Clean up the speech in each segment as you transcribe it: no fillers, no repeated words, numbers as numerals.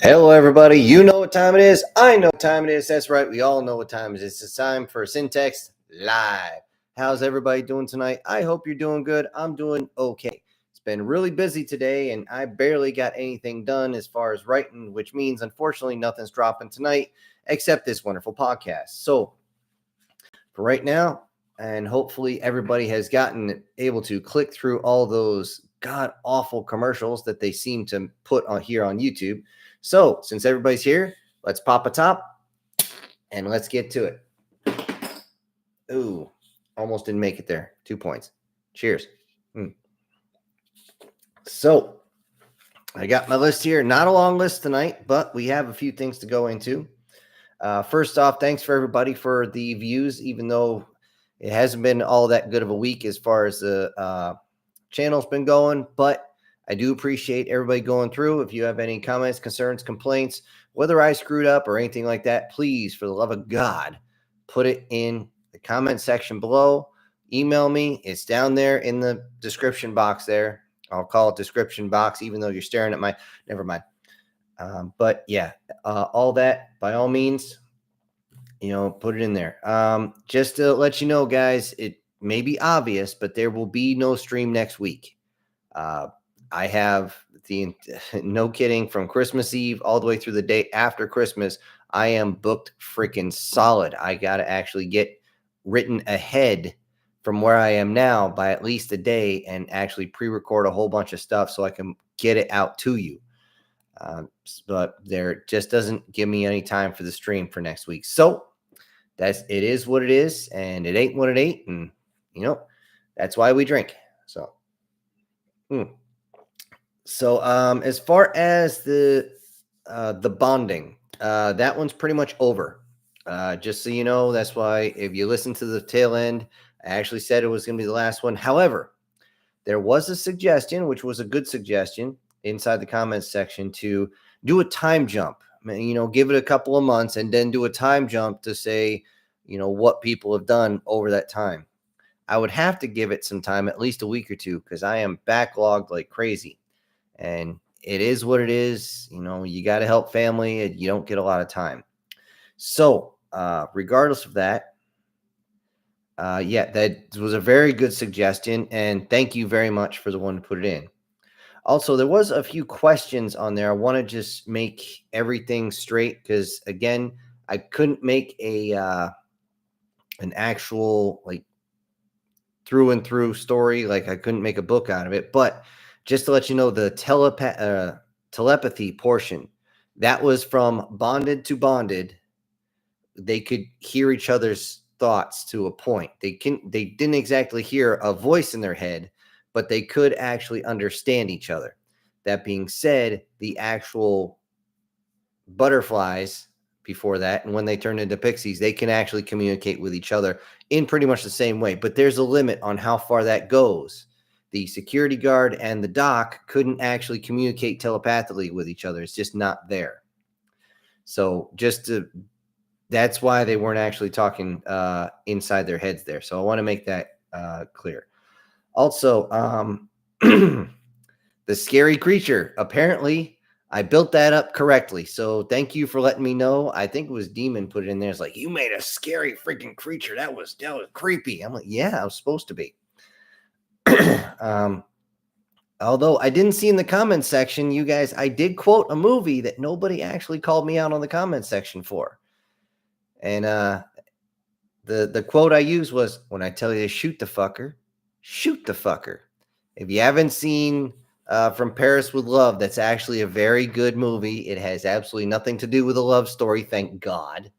Hello, everybody. You know what time it is. I know what time it is. That's right. We all know what time it is. It's time for Syntax Live. How's everybody doing tonight? I hope you're doing good. I'm doing okay. It's been really busy today, and I barely got anything done as far as writing, which means, unfortunately, nothing's dropping tonight except this wonderful podcast. So, for right now, and hopefully everybody has gotten able to click through all those god-awful commercials that they seem to put on here on YouTube. So, since everybody's here, let's pop a top and let's get to it. Ooh, almost didn't make it there. 2 points. Cheers. So, I got my list here. Not a long list tonight, but we have a few things to go into. First off, thanks for everybody for the views, even though it hasn't been all that good of a week as far as the channel's been going, but I do appreciate everybody going through. If you have any comments, concerns, complaints, whether I screwed up or anything like that, please, for the love of God, put it in the comment section below. Email me. It's down there in the description box there. I'll call it description box, even though you're staring at my, never mind. But yeah, all that, by all means, put it in there. Just to let you know, guys, it may be obvious, but there will be no stream next week. I have no kidding, from Christmas Eve all the way through the day after Christmas, I am booked freaking solid. I got to actually get written ahead from where I am now by at least a day and actually pre-record a whole bunch of stuff so I can get it out to you. But there just doesn't give me any time for the stream for next week. So it is what it is, and it ain't what it ain't. And, that's why we drink. So, as far as the bonding, that one's pretty much over. Just so you know, that's why if you listen to the tail end, I actually said it was going to be the last one. However, there was a suggestion, which was a good suggestion inside the comments section, to do a time jump, give it a couple of months and then do a time jump to say, what people have done over that time. I would have to give it some time, at least a week or two, because I am backlogged like crazy. And it is what it is. You got to help family and you don't get a lot of time. So regardless of that, that was a very good suggestion. And thank you very much for the one to put it in. Also, there was a few questions on there. I want to just make everything straight because, again, I couldn't make an actual through and through story. Like, I couldn't make a book out of it. But just to let you know, the telepathy portion, that was from bonded to bonded. They could hear each other's thoughts to a point. They didn't exactly hear a voice in their head, but they could actually understand each other. That being said, the actual butterflies before that, and when they turn into pixies, they can actually communicate with each other in pretty much the same way. But there's a limit on how far that goes. The security guard and the doc couldn't actually communicate telepathically with each other. It's just not there. So that's why they weren't actually talking inside their heads there. So I want to make that clear. Also, the scary creature, apparently I built that up correctly. So thank you for letting me know. I think it was Demon put it in there. It's like, you made a scary freaking creature. That was creepy. I'm like, yeah, I was supposed to be. Although I didn't see in the comments section, you guys, I did quote a movie that nobody actually called me out on the comments section for. And the quote I used was, when I tell you to shoot the fucker, shoot the fucker. If you haven't seen From Paris with Love, that's actually a very good movie. It has absolutely nothing to do with a love story, thank God.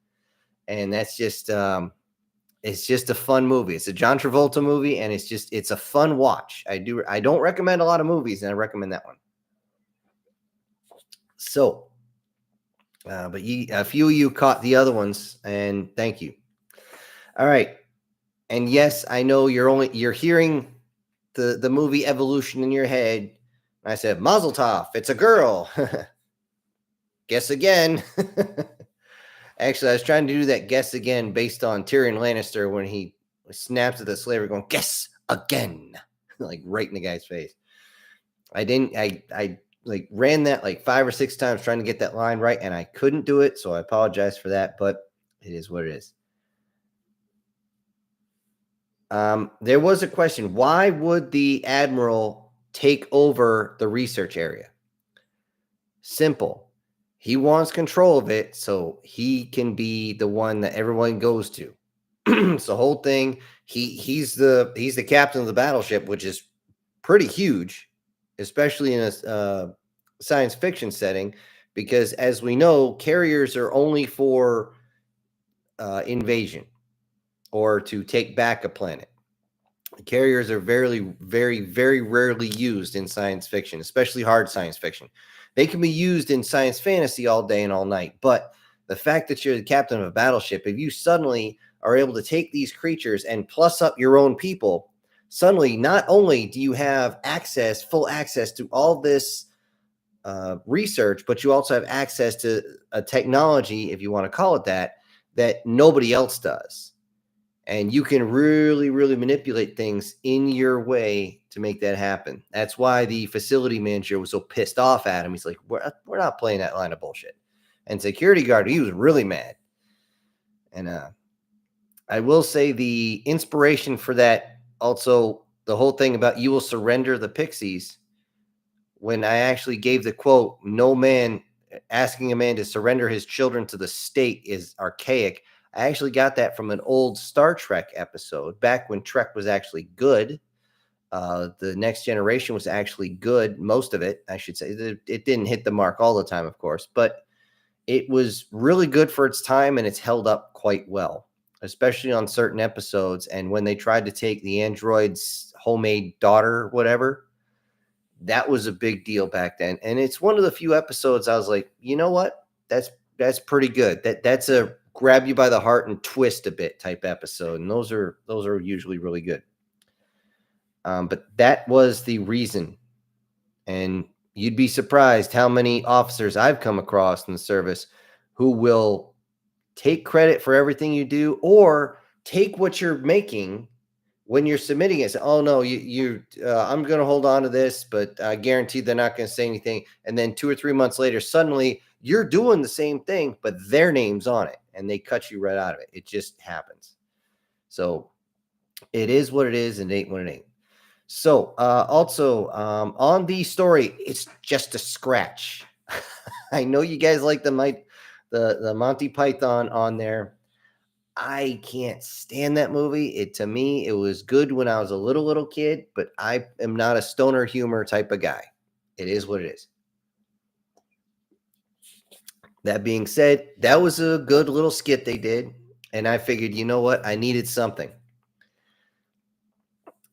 And that's just it's just a fun movie. It's a John Travolta movie, and it's a fun watch. I don't recommend a lot of movies, and I recommend that one. So, but a few of you caught the other ones, and thank you. All right. And yes, I know you're hearing the movie Evolution in your head. I said, Mazel Tov, it's a girl. Guess again. Actually, I was trying to do that guess again based on Tyrion Lannister when he snaps at the slaver going, guess again. Like right in the guy's face. I like ran that like 5 or 6 times trying to get that line right, and I couldn't do it, so I apologize for that, but it is what it is. There was a question. Why would the admiral take over the research area? Simple. He wants control of it so he can be the one that everyone goes to. It's the whole thing. He's the captain of the battleship, which is pretty huge, especially in a science fiction setting, because as we know, carriers are only for invasion or to take back a planet. Carriers are very, very, very rarely used in science fiction, especially hard science fiction. They can be used in science fantasy all day and all night, but the fact that you're the captain of a battleship, if you suddenly are able to take these creatures and plus up your own people, suddenly not only do you have full access to all this research, but you also have access to a technology, if you want to call it that nobody else does. And you can really, really manipulate things in your way to make that happen. That's why the facility manager was so pissed off at him. He's like, we're not playing that line of bullshit. And security guard, he was really mad. And I will say the inspiration for that, also the whole thing about you will surrender the pixies, when I actually gave the quote, no man asking a man to surrender his children to the state is archaic. I actually got that from an old Star Trek episode back when Trek was actually good. The Next Generation was actually good. Most of it, I should say. It didn't hit the mark all the time, of course, but it was really good for its time, and it's held up quite well, especially on certain episodes. And when they tried to take the android's homemade daughter, whatever, that was a big deal back then. And it's one of the few episodes I was like, you know what? That's pretty good. That's a grab you by the heart and twist a bit type episode. And those are usually really good. But that was the reason. And you'd be surprised how many officers I've come across in the service who will take credit for everything you do, or take what you're making when you're submitting it. Say, oh no, I'm going to hold on to this, but I guarantee they're not going to say anything. And then 2 or 3 months later, suddenly you're doing the same thing, but their name's on it, and they cut you right out of it. It just happens. So it is what it is, and it ain't what it ain't. So also on the story, it's just a scratch. I know you guys like the Monty Python on there. I can't stand that movie. To me, it was good when I was a little kid, but I am not a stoner humor type of guy. It is what it is. That being said, that was a good little skit they did, and I figured, you know what? I needed something.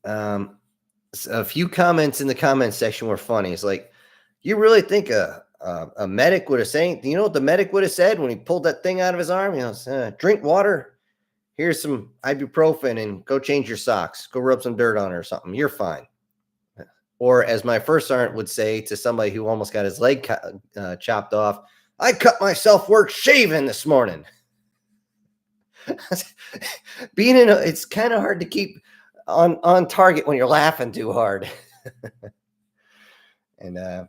A few comments in the comment section were funny. It's like, you really think a medic would have said, you know what the medic would have said when he pulled that thing out of his arm? You know, drink water. Here's some ibuprofen and go change your socks. Go rub some dirt on it or something. You're fine. Or as my first sergeant would say to somebody who almost got his leg chopped off, I cut myself work shaving this morning. It's kind of hard to keep on target when you're laughing too hard. And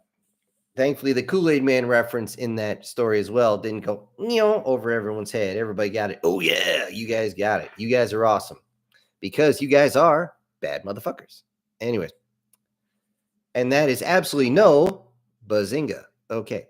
thankfully, the Kool-Aid Man reference in that story as well didn't go over everyone's head. Everybody got it. Oh, yeah, you guys got it. You guys are awesome because you guys are bad motherfuckers. Anyways, and that is absolutely no bazinga. Okay.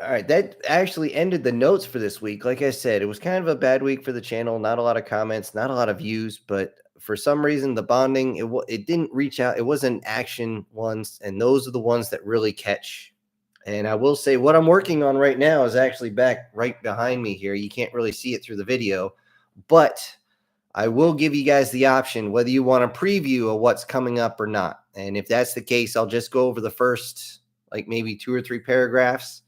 All right. That actually ended the notes for this week. Like I said, it was kind of a bad week for the channel. Not a lot of comments, not a lot of views, but for some reason, the bonding, it didn't reach out. It wasn't action ones, and those are the ones that really catch. And I will say what I'm working on right now is actually back right behind me here. You can't really see it through the video, but I will give you guys the option whether you want a preview of what's coming up or not. And if that's the case, I'll just go over the first, like maybe 2 or 3 paragraphs,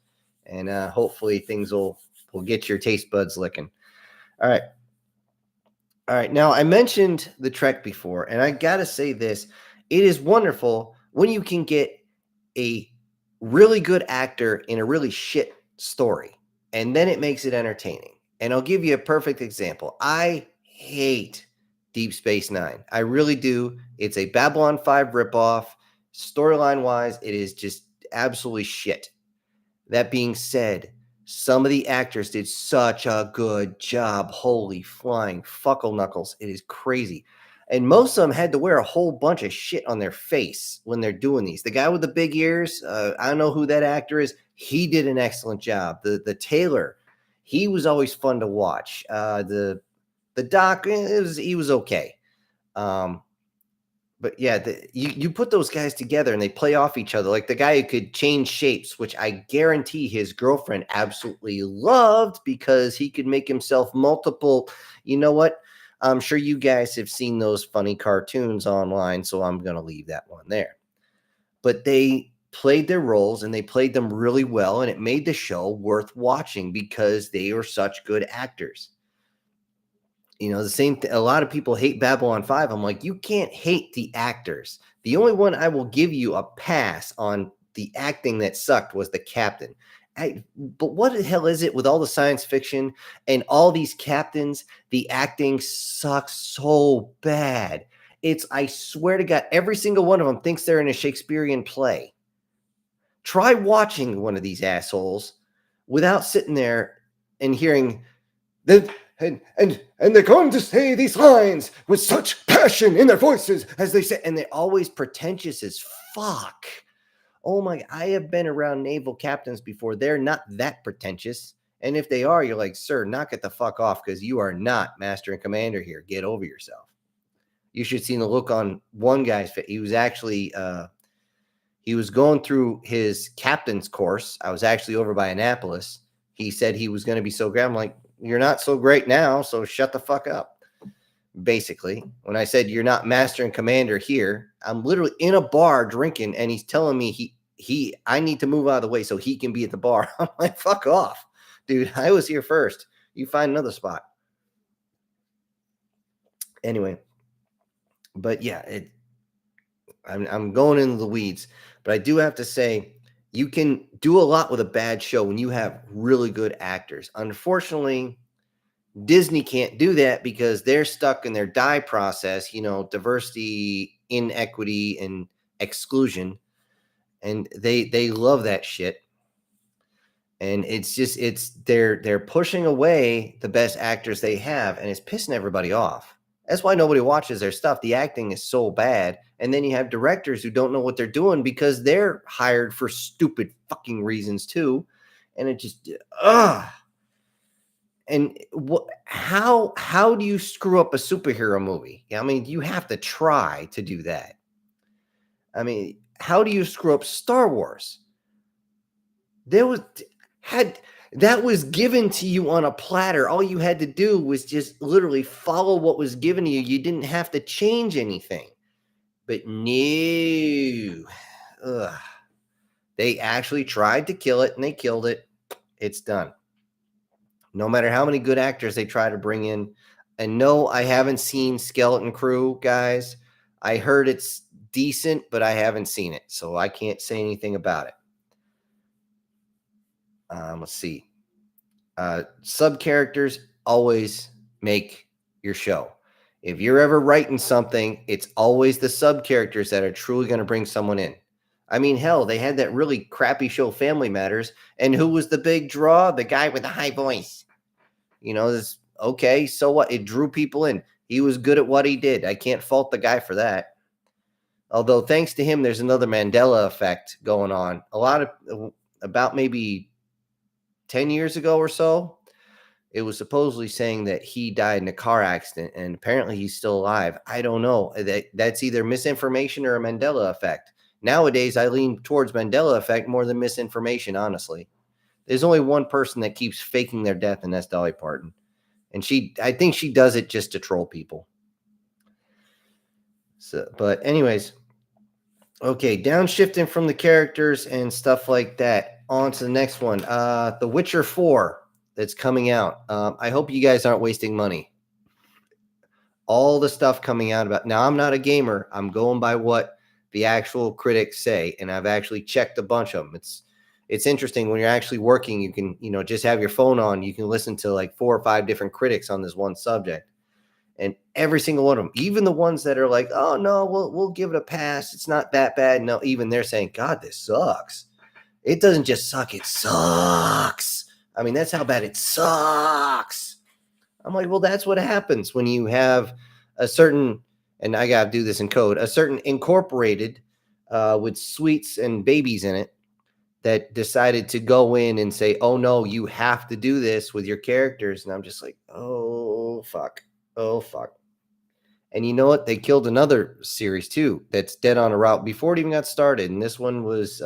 and hopefully things will get your taste buds licking. All right. All right. Now, I mentioned the Trek before, and I got to say this. It is wonderful when you can get a really good actor in a really shit story, and then it makes it entertaining. And I'll give you a perfect example. I hate Deep Space Nine. I really do. It's a Babylon 5 ripoff. Storyline wise, it is just absolutely shit. That being said, some of the actors did such a good job. Holy flying fuckle knuckles. It is crazy. And most of them had to wear a whole bunch of shit on their face when they're doing these. The guy with the big ears, I don't know who that actor is. He did an excellent job. The tailor, he was always fun to watch. The doc, he was okay. But yeah, you put those guys together and they play off each other. Like the guy who could change shapes, which I guarantee his girlfriend absolutely loved because he could make himself multiple. You know what? I'm sure you guys have seen those funny cartoons online, so I'm going to leave that one there. But they played their roles and they played them really well, and it made the show worth watching because they were such good actors. You know, the same a lot of people hate Babylon 5. I'm like, you can't hate the actors. The only one I will give you a pass on the acting that sucked was the captain. But what the hell is it with all the science fiction and all these captains? The acting sucks so bad. I swear to God, every single one of them thinks they're in a Shakespearean play. Try watching one of these assholes without sitting there and hearing the and they're going to say these lines with such passion in their voices as they say, and they're always pretentious as fuck. Oh my, I have been around naval captains before. They're not that pretentious. And if they are, you're like, sir, knock it the fuck off because you are not master and commander here. Get over yourself. You should have seen the look on one guy's face. He was actually he was going through his captain's course. I was actually over by Annapolis. He said he was going to be so great. I'm like, you're not so great now, so shut the fuck up. Basically, when I said you're not master and commander here, I'm literally in a bar drinking, and he's telling me I need to move out of the way so he can be at the bar. I'm like, fuck off, dude. I was here first. You find another spot. Anyway, but yeah, I'm going into the weeds, but I do have to say, you can do a lot with a bad show when you have really good actors. Unfortunately, Disney can't do that because they're stuck in their die process, you know, diversity, inequity, and exclusion. And they love that shit. And they're pushing away the best actors they have, and it's pissing everybody off. That's why nobody watches their stuff. The acting is so bad. And then you have directors who don't know what they're doing because they're hired for stupid fucking reasons too. And it just, And how do you screw up a superhero movie? I mean, you have to try to do that. I mean, how do you screw up Star Wars? That was given to you on a platter. All you had to do was just literally follow what was given to you. You didn't have to change anything. But no. Ugh. They actually tried to kill it and they killed it. It's done. No matter how many good actors they try to bring in. And no, I haven't seen Skeleton Crew, guys. I heard it's decent, but I haven't seen it. So I can't say anything about it. Let's see. Sub characters always make your show. If you're ever writing something, it's always the sub characters that are truly going to bring someone in. I mean, hell, they had that really crappy show Family Matters, and who was the big draw? The guy with the high voice. You know, okay, so what? It drew people in. He was good at what he did. I can't fault the guy for that. Although, thanks to him, there's another Mandela effect going on. About maybe 10 years ago or so, it was supposedly saying that he died in a car accident, and apparently he's still alive. I don't know. That's either misinformation or a Mandela effect. Nowadays, I lean towards Mandela effect more than misinformation, honestly. There's only one person that keeps faking their death, and that's Dolly Parton. And I think she does it just to troll people. So, but anyways, okay, downshifting from the characters and stuff like that. On to the next one. The Witcher 4 that's coming out. I hope you guys aren't wasting money. All the stuff coming out about now, I'm not a gamer. I'm going by what the actual critics say, and I've actually checked a bunch of them. It's interesting when you're actually working, you can, just have your phone on. You can listen to like 4 or 5 different critics on this one subject. And every single one of them, even the ones that are like, oh no, we'll give it a pass. It's not that bad. No, even they're saying, God, this sucks. It doesn't just suck, it sucks. I mean, that's how bad it sucks. I'm like, well, that's what happens when you have a certain, and I got to do this in code, a certain incorporated with sweets and babies in it that decided to go in and say, oh no, you have to do this with your characters. And I'm just like, oh, fuck. Oh, fuck. And you know what? They killed another series too that's dead on a route before it even got started. And this one was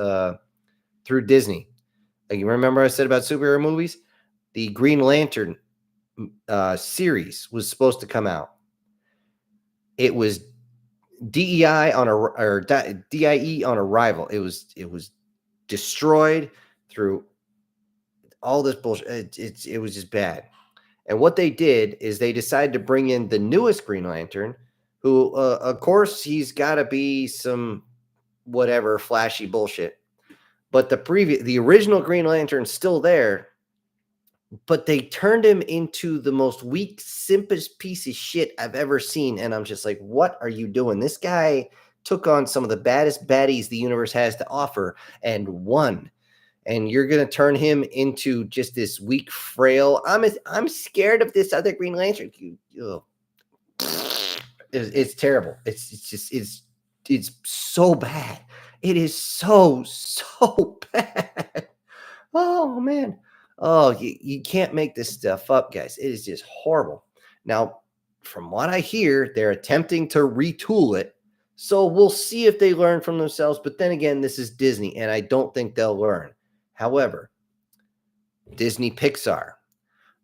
through Disney. Like, you remember I said about superhero movies? The Green Lantern series was supposed to come out. It was DEI on a or DIE on arrival. It was destroyed through all this bullshit. It was just bad. And what they did is they decided to bring in the newest Green Lantern, who, of course, he's got to be some whatever flashy bullshit. But the original Green Lantern's still there, but they turned him into the most weak, simplest piece of shit I've ever seen. And I'm just like, what are you doing? This guy took on some of the baddest baddies the universe has to offer and won. And you're going to turn him into just this weak, frail, I'm scared of this other Green Lantern. It's terrible. It's so bad. It is so bad. Oh, man. Oh, you can't make this stuff up, guys. It is just horrible. Now, from what I hear, they're attempting to retool it. So we'll see if they learn from themselves. But then again, this is Disney, and I don't think they'll learn. However, Disney Pixar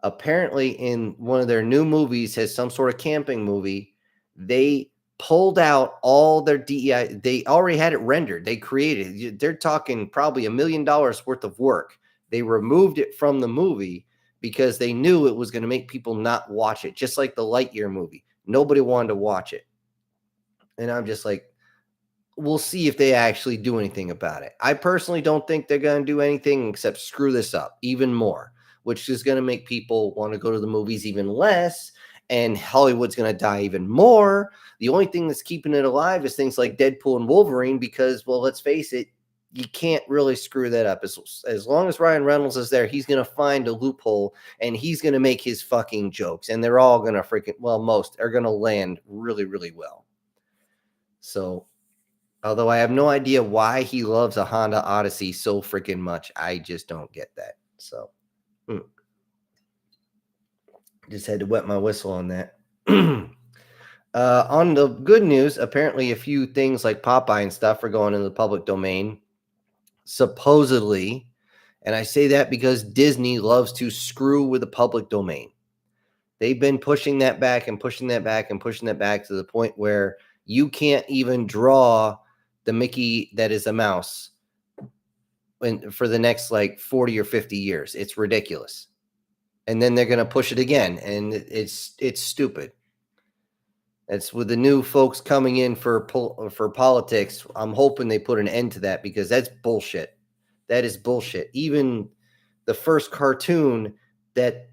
apparently in one of their new movies has some sort of camping movie. They pulled out all their DEI. They already had it rendered. They created. They're talking probably $1 million worth of work. They removed it from the movie because they knew it was going to make people not watch it, just like the Lightyear movie. Nobody wanted to watch it. And I'm just like, we'll see if they actually do anything about it. I personally don't think they're going to do anything except screw this up even more, which is going to make people want to go to the movies even less, and Hollywood's going to die even more. The only thing that's keeping it alive is things like Deadpool and Wolverine because, well, let's face it, you can't really screw that up. As long as Ryan Reynolds is there, he's going to find a loophole, and he's going to make his fucking jokes, and they're all going to most are going to land really, really well. So, although I have no idea why he loves a Honda Odyssey so freaking much, I just don't get that. So, just had to wet my whistle on that. On the good news, apparently a few things like Popeye and stuff are going into the public domain, supposedly. And I say that because Disney loves to screw with the public domain. They've been pushing that back and pushing that back and pushing that back to the point where you can't even draw the Mickey that is a mouse for the next like 40 or 50 years. It's ridiculous. And then they're going to push it again. And it's stupid. It's with the new folks coming in for politics. I'm hoping they put an end to that because that's bullshit. That is bullshit. Even the first cartoon that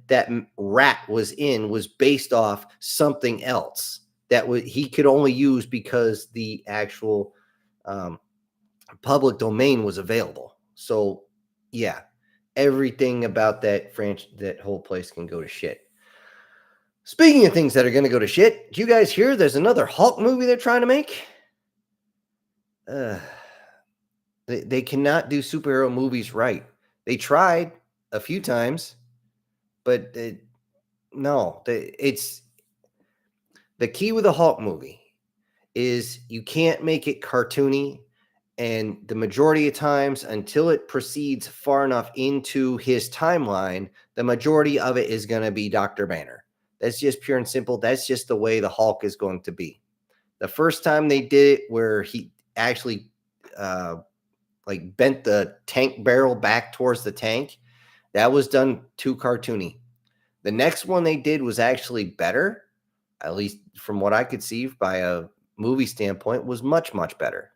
rat was in was based off something else that he could only use because the actual public domain was available. So yeah, everything about that whole place can go to shit. Speaking of things that are going to go to shit, do you guys hear there's another Hulk movie they're trying to make? They cannot do superhero movies right. They tried a few times, but it's the key with a Hulk movie is you can't make it cartoony, and the majority of times until it proceeds far enough into his timeline, the majority of it is going to be Dr. Banner. That's just pure and simple. That's just the way the Hulk is going to be. The first time they did it where he actually bent the tank barrel back towards the tank, that was done too cartoony. The next one they did was actually better, at least from what I could see by a movie standpoint, was much, much better.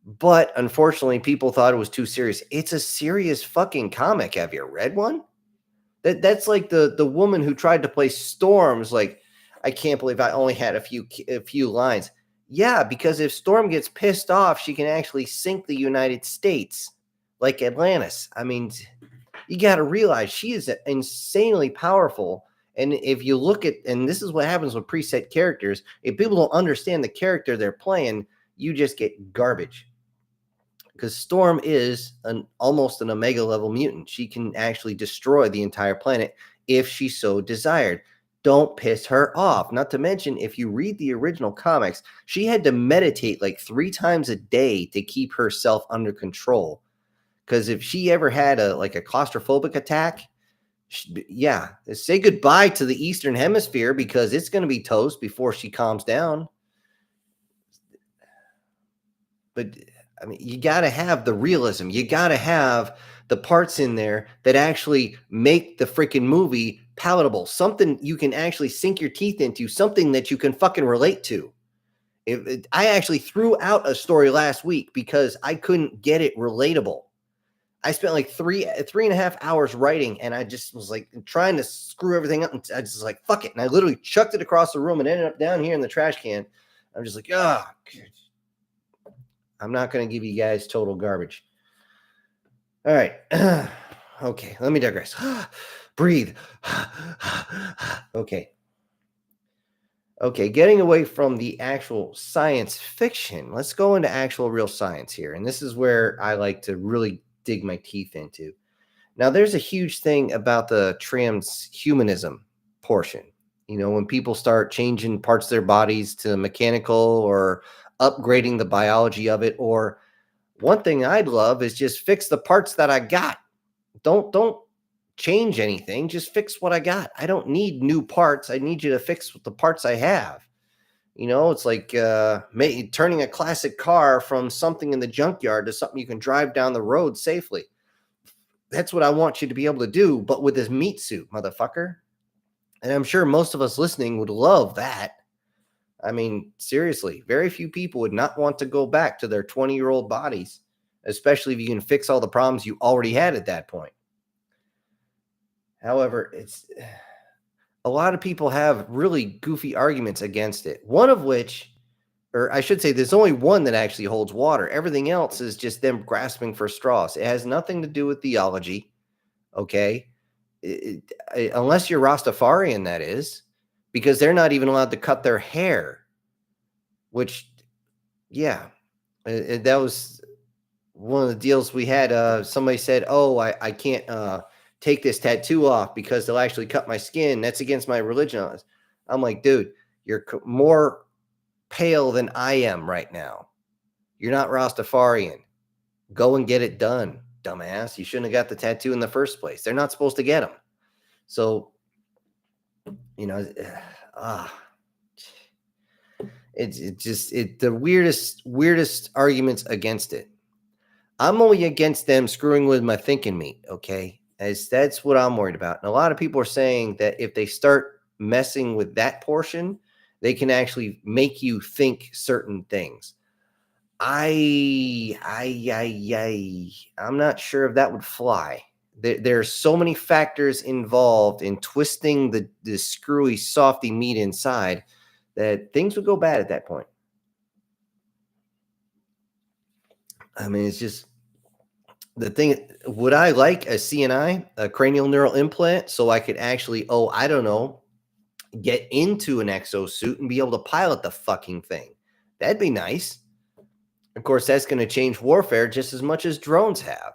But unfortunately, people thought it was too serious. It's a serious fucking comic. Have you read one? That's like the woman who tried to play Storm's like, I can't believe I only had a few lines. Yeah, because if Storm gets pissed off, she can actually sink the United States like Atlantis. I mean, you got to realize she is insanely powerful. And if you look at, and this is what happens with preset characters, if people don't understand the character they're playing, you just get garbage. Because Storm is almost an Omega level mutant. She can actually destroy the entire planet if she so desired. Don't piss her off. Not to mention, if you read the original comics, she had to meditate like 3 times a day to keep herself under control. Because if she ever had a claustrophobic attack, say goodbye to the Eastern Hemisphere, because it's going to be toast before she calms down. But I mean, you got to have the realism. You got to have the parts in there that actually make the freaking movie palatable. Something you can actually sink your teeth into, something that you can fucking relate to. I actually threw out a story last week because I couldn't get it relatable. I spent like 3.5 hours writing, and I just was like trying to screw everything up. And I just was like, fuck it. And I literally chucked it across the room and ended up down here in the trash can. I'm just like, I'm not going to give you guys total garbage. All right. Okay. Let me digress. Breathe. Okay. Getting away from the actual science fiction, let's go into actual real science here. And this is where I like to really dig my teeth into. Now, there's a huge thing about the transhumanism portion. You know, when people start changing parts of their bodies to mechanical or upgrading the biology of it, or one thing I'd love is just fix the parts that I got. Don't change anything. Just fix what I got. I don't need new parts. I need you to fix the parts I have. You know, it's like turning a classic car from something in the junkyard to something you can drive down the road safely. That's what I want you to be able to do, but with this meat suit, motherfucker. And I'm sure most of us listening would love that. I mean, seriously, very few people would not want to go back to their 20-year-old bodies, especially if you can fix all the problems you already had at that point. However, it's a lot of people have really goofy arguments against it. One of which, or I should say, there's only one that actually holds water. Everything else is just them grasping for straws. It has nothing to do with theology, okay? Unless you're Rastafarian, that is, because they're not even allowed to cut their hair, which, yeah, that was one of the deals we had. Somebody said, oh, I can't take this tattoo off because they'll actually cut my skin. That's against my religion. I'm like, dude, you're more pale than I am right now. You're not Rastafarian. Go and get it done, dumbass. You shouldn't have got the tattoo in the first place. They're not supposed to get them. So, you know, it's just the weirdest arguments against it. I'm only against them screwing with my thinking meat, okay? As that's what I'm worried about. And a lot of people are saying that if they start messing with that portion, they can actually make you think certain things. I'm not sure if that would fly. There are so many factors involved in twisting the screwy, softy meat inside that things would go bad at that point. I mean, it's just the thing. Would I like a CNI, a cranial neural implant, so I could actually, get into an exosuit and be able to pilot the fucking thing? That'd be nice. Of course, that's going to change warfare just as much as drones have.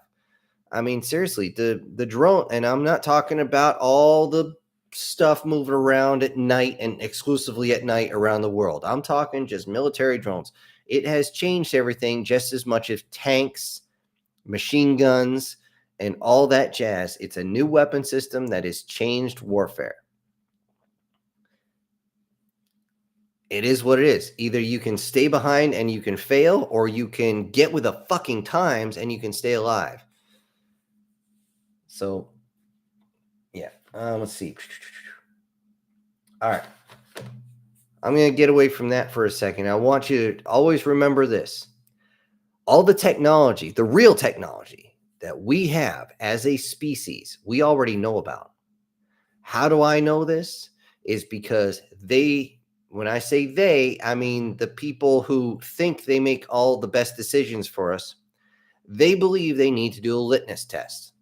I mean, seriously, the drone, and I'm not talking about all the stuff moving around at night and exclusively at night around the world. I'm talking just military drones. It has changed everything just as much as tanks, machine guns, and all that jazz. It's a new weapon system that has changed warfare. It is what it is. Either you can stay behind and you can fail, or you can get with the fucking times and you can stay alive. So, yeah. Let's see. All right. I'm going to get away from that for a second. I want you to always remember this. All the technology, the real technology that we have as a species, we already know about. How do I know this? is because when I say they, I mean the people who think they make all the best decisions for us. They believe they need to do a litmus test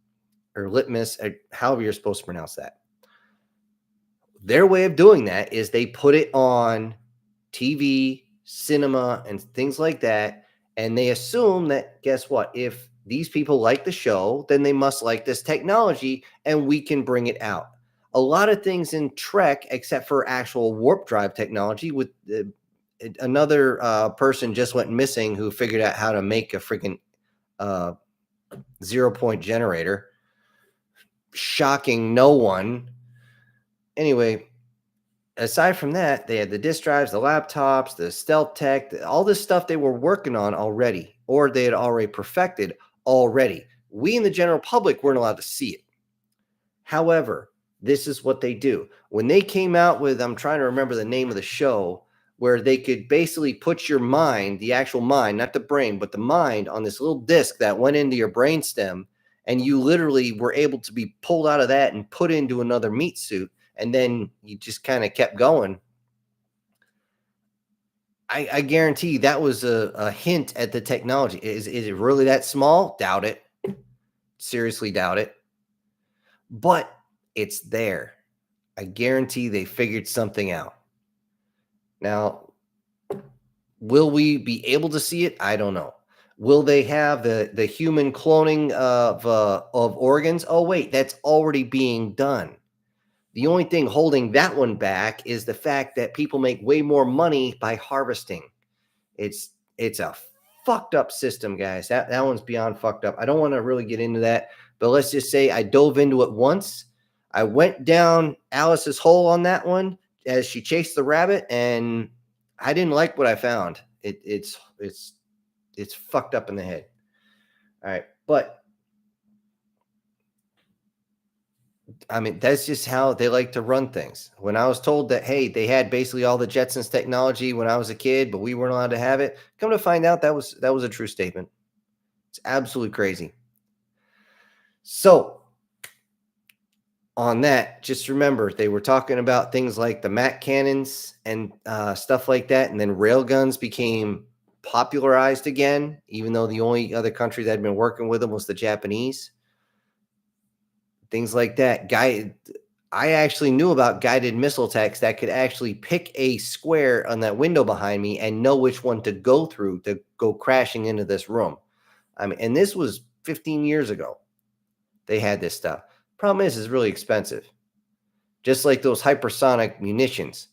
or litmus, however you're supposed to pronounce that. Their way of doing that is they put it on TV, cinema, and things like that. And they assume that, guess what? If these people like the show, then they must like this technology and we can bring it out. A lot of things in Trek, except for actual warp drive technology, with another person just went missing who figured out how to make a freaking 0-point generator. Shocking no one. Anyway, aside from that, they had the disk drives, the laptops, the stealth tech, all this stuff they were working on already, or they had already perfected already. We in the general public weren't allowed to see it. However, this is what they do. When they came out with, I'm trying to remember the name of the show, where they could basically put your mind, the actual mind, not the brain, but the mind on this little disc that went into your brainstem, and you literally were able to be pulled out of that and put into another meat suit. And then you just kind of kept going. I guarantee that was a hint at the technology. Is it really that small? Doubt it. Seriously doubt it. But it's there. I guarantee they figured something out. Now, will we be able to see it? I don't know. Will they have the human cloning of organs? Oh, wait, that's already being done. The only thing holding that one back is the fact that people make way more money by harvesting. It's a fucked up system, guys. That one's beyond fucked up. I don't want to really get into that, but let's just say I dove into it once. I went down Alice's hole on that one as she chased the rabbit, and I didn't like what I found. It's fucked up in the head. All right, but I mean, that's just how they like to run things. When I was told that, hey, they had basically all the Jetsons technology when I was a kid, but we weren't allowed to have it, come to find out that was a true statement. It's absolutely crazy. So on that, just remember, they were talking about things like the Mac cannons and stuff like that, and then railguns became popularized again, even though the only other country that had been working with them was the Japanese. Things like that. I actually knew about guided missile techs that could actually pick a square on that window behind me and know which one to go through to go crashing into this room. I mean, and this was 15 years ago. They had this stuff. Problem is, it's really expensive. Just like those hypersonic munitions.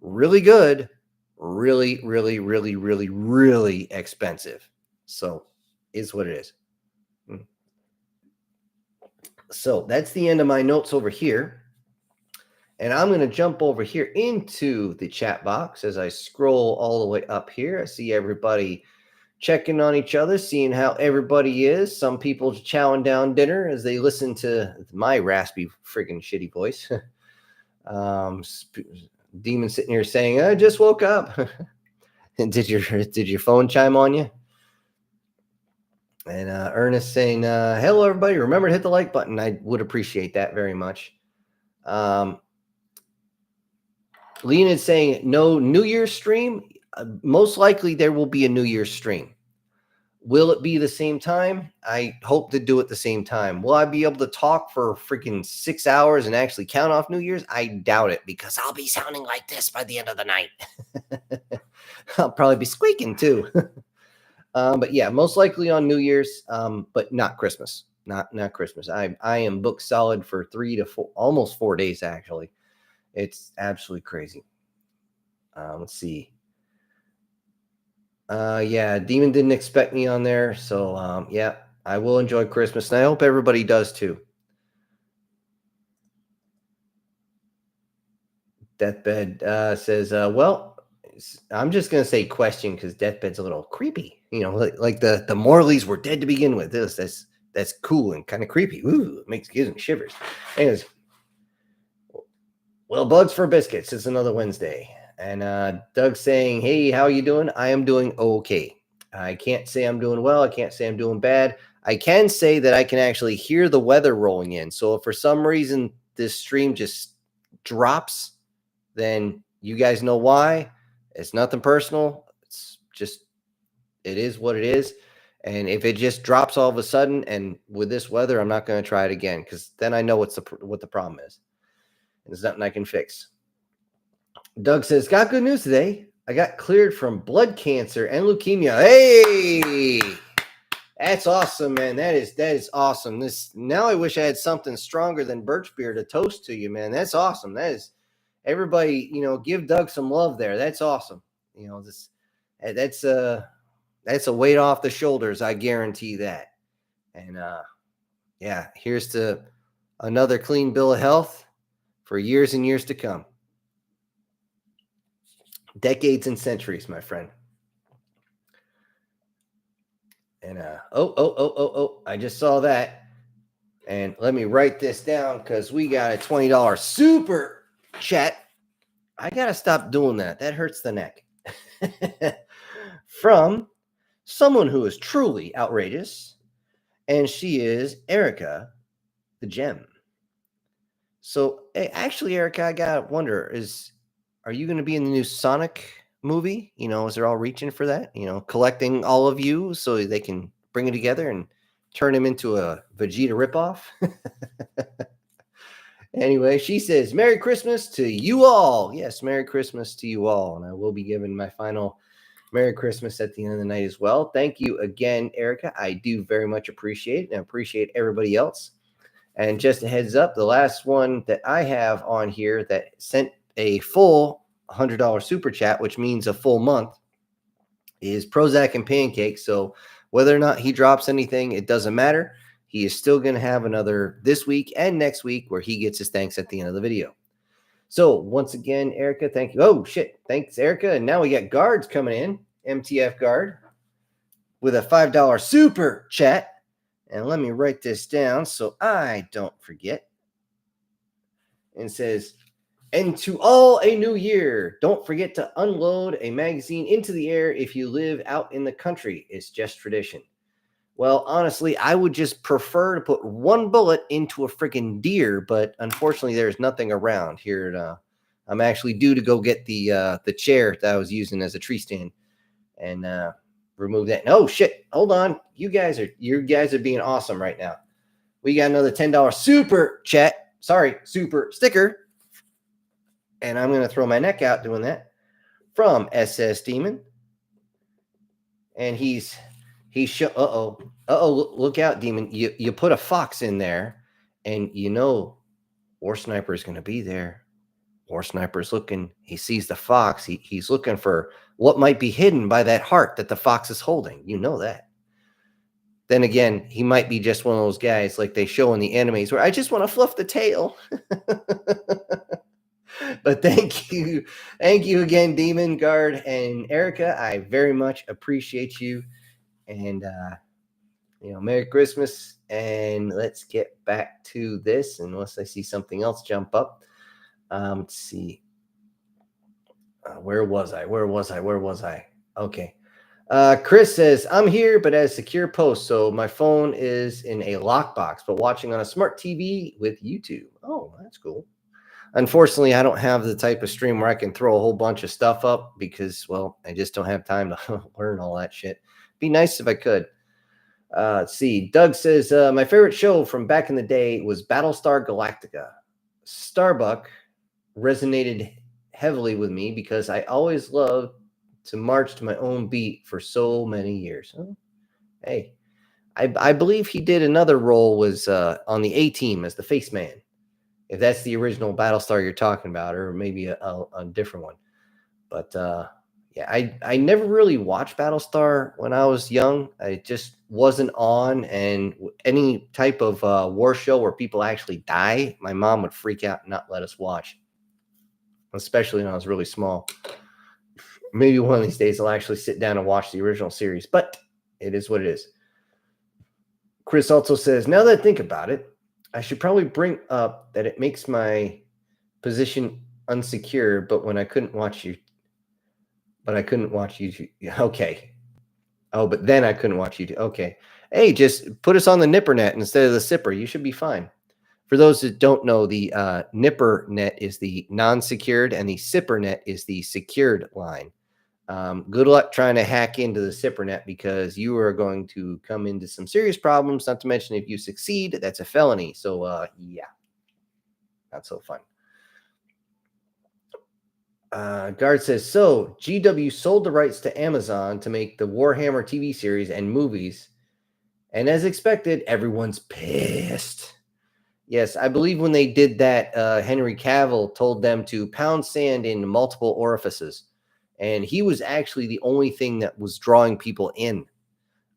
Really good, really, really, really, really, really expensive. So, is what it is. So that's the end of my notes over here. And I'm going to jump over here into the chat box as I scroll all the way up here. I see everybody checking on each other, seeing how everybody is. Some people chowing down dinner as they listen to my raspy friggin' shitty voice. Demon sitting here saying, I just woke up. Did your phone chime on you? And Ernest saying, hello, everybody. Remember to hit the like button. I would appreciate that very much. Leonid saying, no New Year's stream. Most likely there will be a New Year's stream. Will it be the same time? I hope to do it the same time. Will I be able to talk for freaking 6 hours and actually count off New Year's? I doubt it, because I'll be sounding like this by the end of the night. I'll probably be squeaking too. But yeah, most likely on New Year's, but not Christmas. Not Christmas. I am booked solid for 3 to 4, almost 4 days actually. It's absolutely crazy. Let's see. Yeah, Demon didn't expect me on there, so yeah, I will enjoy Christmas, and I hope everybody does too. Deathbed says, well, I'm just gonna say question because Deathbed's a little creepy. You know, like the Morleys were dead to begin with. That's cool and kind of creepy. Ooh, it gives me shivers. Anyways, well, Bugs for Biscuits. It's another Wednesday. And Doug's saying, hey, how are you doing? I am doing okay. I can't say I'm doing well. I can't say I'm doing bad. I can say that I can actually hear the weather rolling in. So if for some reason this stream just drops then you guys know why. It's nothing personal. It's just, it is what it is. And if it just drops all of a sudden, and with this weather, I'm not going to try it again, because then I know what the problem is. There's nothing I can fix. Doug says, got good news today. I got cleared from blood cancer and leukemia. Hey, that's awesome, man. That is awesome. Now I wish I had something stronger than birch beer to toast to you, man. That's awesome. That is, everybody, give Doug some love there. That's awesome. That's a weight off the shoulders. I guarantee that. And yeah, here's to another clean bill of health for years and years to come. Decades and centuries, my friend. And I just saw that. And let me write this down, because we got a $20 super chat. I got to stop doing that. That hurts the neck. From someone who is truly outrageous. And she is Erica the Gem. So, hey, actually, Erica, I got to wonder, are you going to be in the new Sonic movie? As they're all reaching for that, collecting all of you so they can bring it together and turn him into a Vegeta ripoff. Anyway, she says, Merry Christmas to you all. Yes, Merry Christmas to you all. And I will be giving my final Merry Christmas at the end of the night as well. Thank you again, Erica. I do very much appreciate it, and I appreciate everybody else. And just a heads up, the last one that I have on here that sent a full $100 super chat, which means a full month, is Prozac and Pancakes. So whether or not he drops anything, it doesn't matter. He is still going to have another this week and next week where he gets his thanks at the end of the video. So once again, Erica, thank you. Oh, shit. Thanks, Erica. And now we got Guards coming in, MTF Guard, with a $5 super chat. And let me write this down so I don't forget. And says, and to all a new year. Don't forget to unload a magazine into the air if you live out in the country. It's just tradition. Well, honestly, I would just prefer to put one bullet into a freaking deer, but unfortunately, there's nothing around here. I'm actually due to go get the chair that I was using as a tree stand and remove that. Oh shit! Hold on, you guys are being awesome right now. We got another $10 super chat. Sorry, super sticker. And I'm going to throw my neck out doing that, from SS Demon. And look out, Demon. You put a fox in there, and War Sniper is going to be there. War Sniper's looking. He sees the fox. He's looking for what might be hidden by that heart that the fox is holding. You know that. Then again, he might be just one of those guys like they show in the animes where I just want to fluff the tail. But thank you again, Demon, Guard, and Erica. I very much appreciate you. And Merry Christmas. And let's get back to this, unless I see something else jump up. Let's see. Where was I? Okay. Chris says, I'm here, but as secure post, so my phone is in a lockbox, but watching on a smart TV with YouTube. Oh, that's cool. Unfortunately, I don't have the type of stream where I can throw a whole bunch of stuff up because, well, I just don't have time to learn all that shit. Be nice if I could. Let's see. Doug says, my favorite show from back in the day was Battlestar Galactica. Starbuck resonated heavily with me because I always loved to march to my own beat for so many years. Oh, hey, I believe he did another role, was on the A-Team as the face man. If that's the original Battlestar you're talking about, or maybe a different one. But yeah, I never really watched Battlestar when I was young. I just wasn't on, and any type of war show where people actually die, my mom would freak out and not let us watch, especially when I was really small. Maybe one of these days I'll actually sit down and watch the original series, but it is what it is. Chris also says, now that I think about it, I should probably bring up that it makes my position unsecure, but I couldn't watch YouTube. Okay. Oh, but then I couldn't watch YouTube. Okay. Hey, just put us on the nipper net instead of the sipper. You should be fine. For those that don't know, the Nipper net is the non-secured, and the Sipper net is the secured line. Good luck trying to hack into the Sipper net, because you are going to come into some serious problems. Not to mention, if you succeed, that's a felony. So, yeah, not so fun. Guard says, so GW sold the rights to Amazon to make the Warhammer TV series and movies. And as expected, everyone's pissed. Yes, I believe when they did that, Henry Cavill told them to pound sand in multiple orifices. And he was actually the only thing that was drawing people in.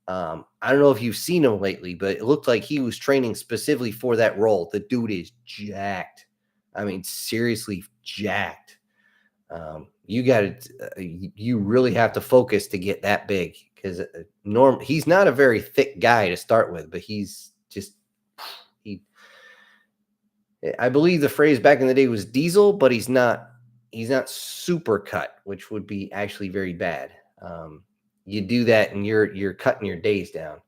I don't know if you've seen him lately, but it looked like he was training specifically for that role. The dude is jacked. I mean, seriously jacked. You got to, you really have to focus to get that big, because he's not a very thick guy to start with, but he's just, I believe the phrase back in the day was diesel, but he's not super cut, which would be actually very bad. You do that and you're cutting your days down.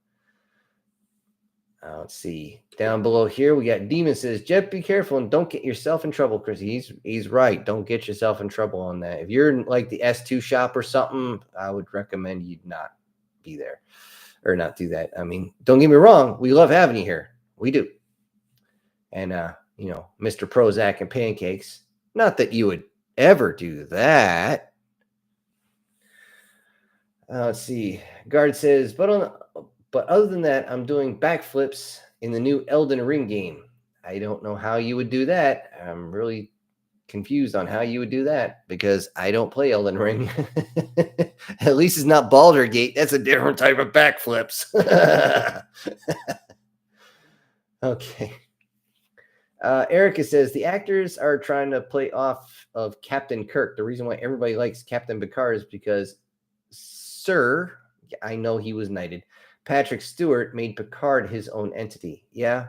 Let's see. Down below here, we got Demon says, Jeff, be careful and don't get yourself in trouble, Chris. He's right. Don't get yourself in trouble on that. If you're in like the S2 shop or something, I would recommend you not be there or not do that. I mean, don't get me wrong. We love having you here. We do. And, Mr. Prozac and pancakes. Not that you would ever do that. Let's see. Guard says, but other than that, I'm doing backflips in the new Elden Ring game. I don't know how you would do that. I'm really confused on how you would do that, because I don't play Elden Ring. At least it's not Baldur's Gate. That's a different type of backflips. Okay. Erica says, the actors are trying to play off of Captain Kirk. The reason why everybody likes Captain Picard is because Sir, I know he was knighted, Patrick Stewart made Picard his own entity. Yeah.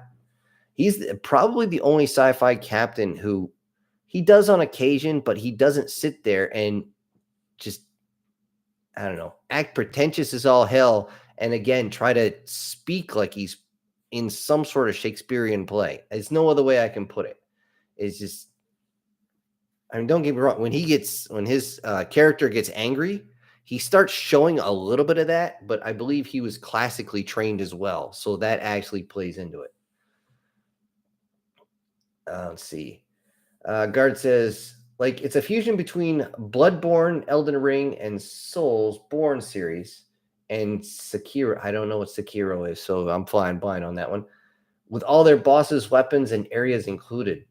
He's probably the only sci-fi captain who he does on occasion, but he doesn't sit there and just, I don't know, act pretentious as all hell. And again, try to speak like he's in some sort of Shakespearean play. There's no other way I can put it. It's just, I mean, don't get me wrong. When his character gets angry, he starts showing a little bit of that, but I believe he was classically trained as well. So that actually plays into it. Let's see. Guard says, like, it's a fusion between Bloodborne, Elden Ring, and Soulsborne series. And Sekiro, I don't know what Sekiro is, so I'm flying blind on that one. With all their bosses, weapons, and areas included.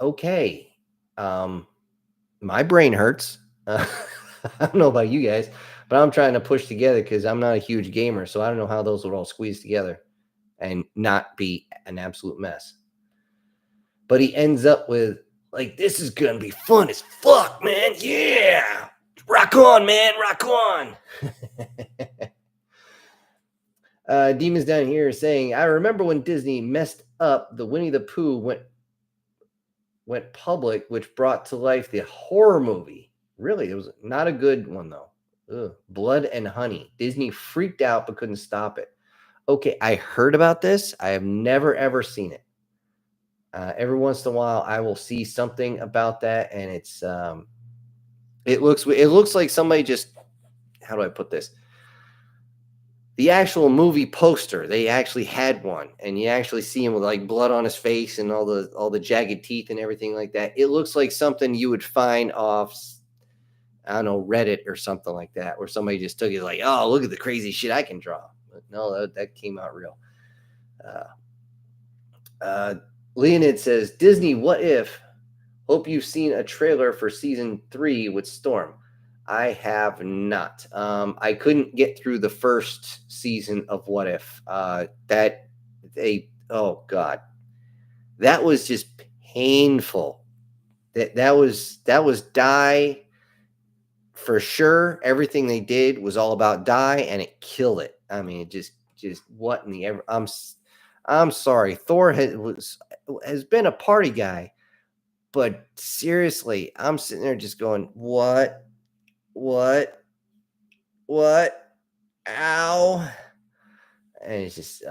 Okay. My brain hurts. I don't know about you guys, but I'm trying to push together because I'm not a huge gamer, so I don't know how those would all squeeze together and not be an absolute mess. But he ends up with, like, this is going to be fun as fuck, man. Yeah. Rock on, man. Rock on. Demons down here saying, I remember when Disney messed up the Winnie the Pooh went public, which brought to life the horror movie. Really, it was not a good one, though. Ugh. Blood and Honey. Disney freaked out but couldn't stop it. Okay, I heard about this. I have never, ever seen it. Every once in a while, I will see something about that, and it's it looks like somebody just, how do I put this? The actual movie poster, they actually had one, and you actually see him with like blood on his face and all the jagged teeth and everything like that. It looks like something you would find off, I don't know, Reddit or something like that, where somebody just took it like, oh, look at the crazy shit I can draw. But no, that came out real. Leonid says, Disney, what if? Hope you've seen a trailer for season 3 with Storm. I have not. I couldn't get through the first season of What If. Oh God, that was just painful. That was Die for sure. Everything they did was all about Die, and it killed it. I mean, it just what in the ever. I'm sorry. Thor has been a party guy, but seriously, I'm sitting there just going, what? Ow. And it's just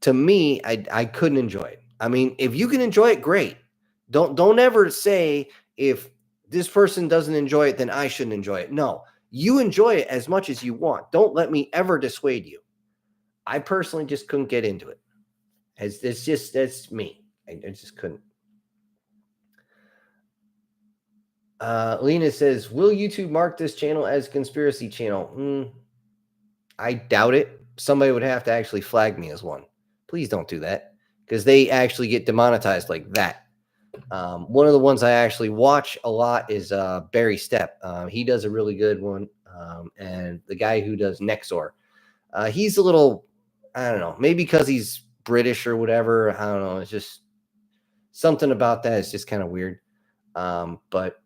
to me, I couldn't enjoy it. I mean, if you can enjoy it, great. Don't ever say if this person doesn't enjoy it, then I shouldn't enjoy it. No, you enjoy it as much as you want. Don't let me ever dissuade you. I personally just couldn't get into it. That's me. I just couldn't. Lena says, will YouTube mark this channel as a conspiracy channel? I doubt it. Somebody would have to actually flag me as one. Please don't do that, because they actually get demonetized like that. One of the ones I actually watch a lot is Barry Stepp. He does a really good one. And the guy who does Nexor, he's a little, I don't know, maybe because he's British or whatever. I don't know. It's just something about that. It's just kind of weird. But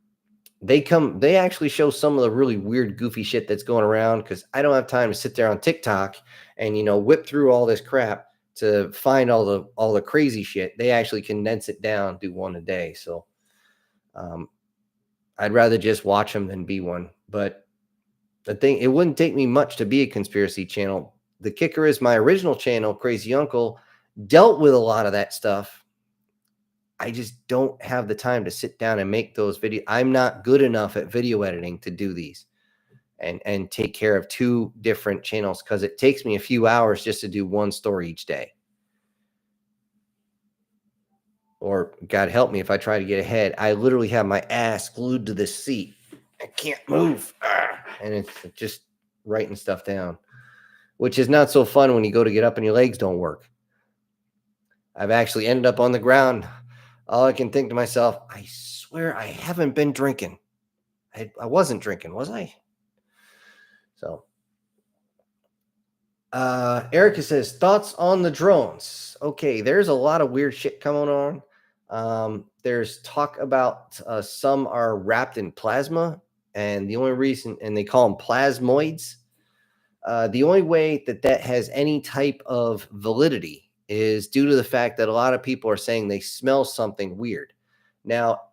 they actually show some of the really weird, goofy shit that's going around, because I don't have time to sit there on TikTok and, whip through all this crap to find all the crazy shit. They actually condense it down, do one a day. So I'd rather just watch them than be one. But the thing, it wouldn't take me much to be a conspiracy channel. The kicker is my original channel, Crazy Uncle, dealt with a lot of that stuff. I just don't have the time to sit down and make those videos. I'm not good enough at video editing to do these and take care of two different channels, because it takes me a few hours just to do one story each day. Or God help me if I try to get ahead. I literally have my ass glued to this seat. I can't move. And it's just writing stuff down, which is not so fun when you go to get up and your legs don't work. I've actually ended up on the ground. All I can think to myself, I swear I haven't been drinking. I wasn't drinking, was I? So, Erica says, thoughts on the drones? Okay, there's a lot of weird shit coming on. There's talk about some are wrapped in plasma, and the only reason, and they call them plasmoids. The only way that has any type of validity is due to the fact that a lot of people are saying they smell something weird. Now,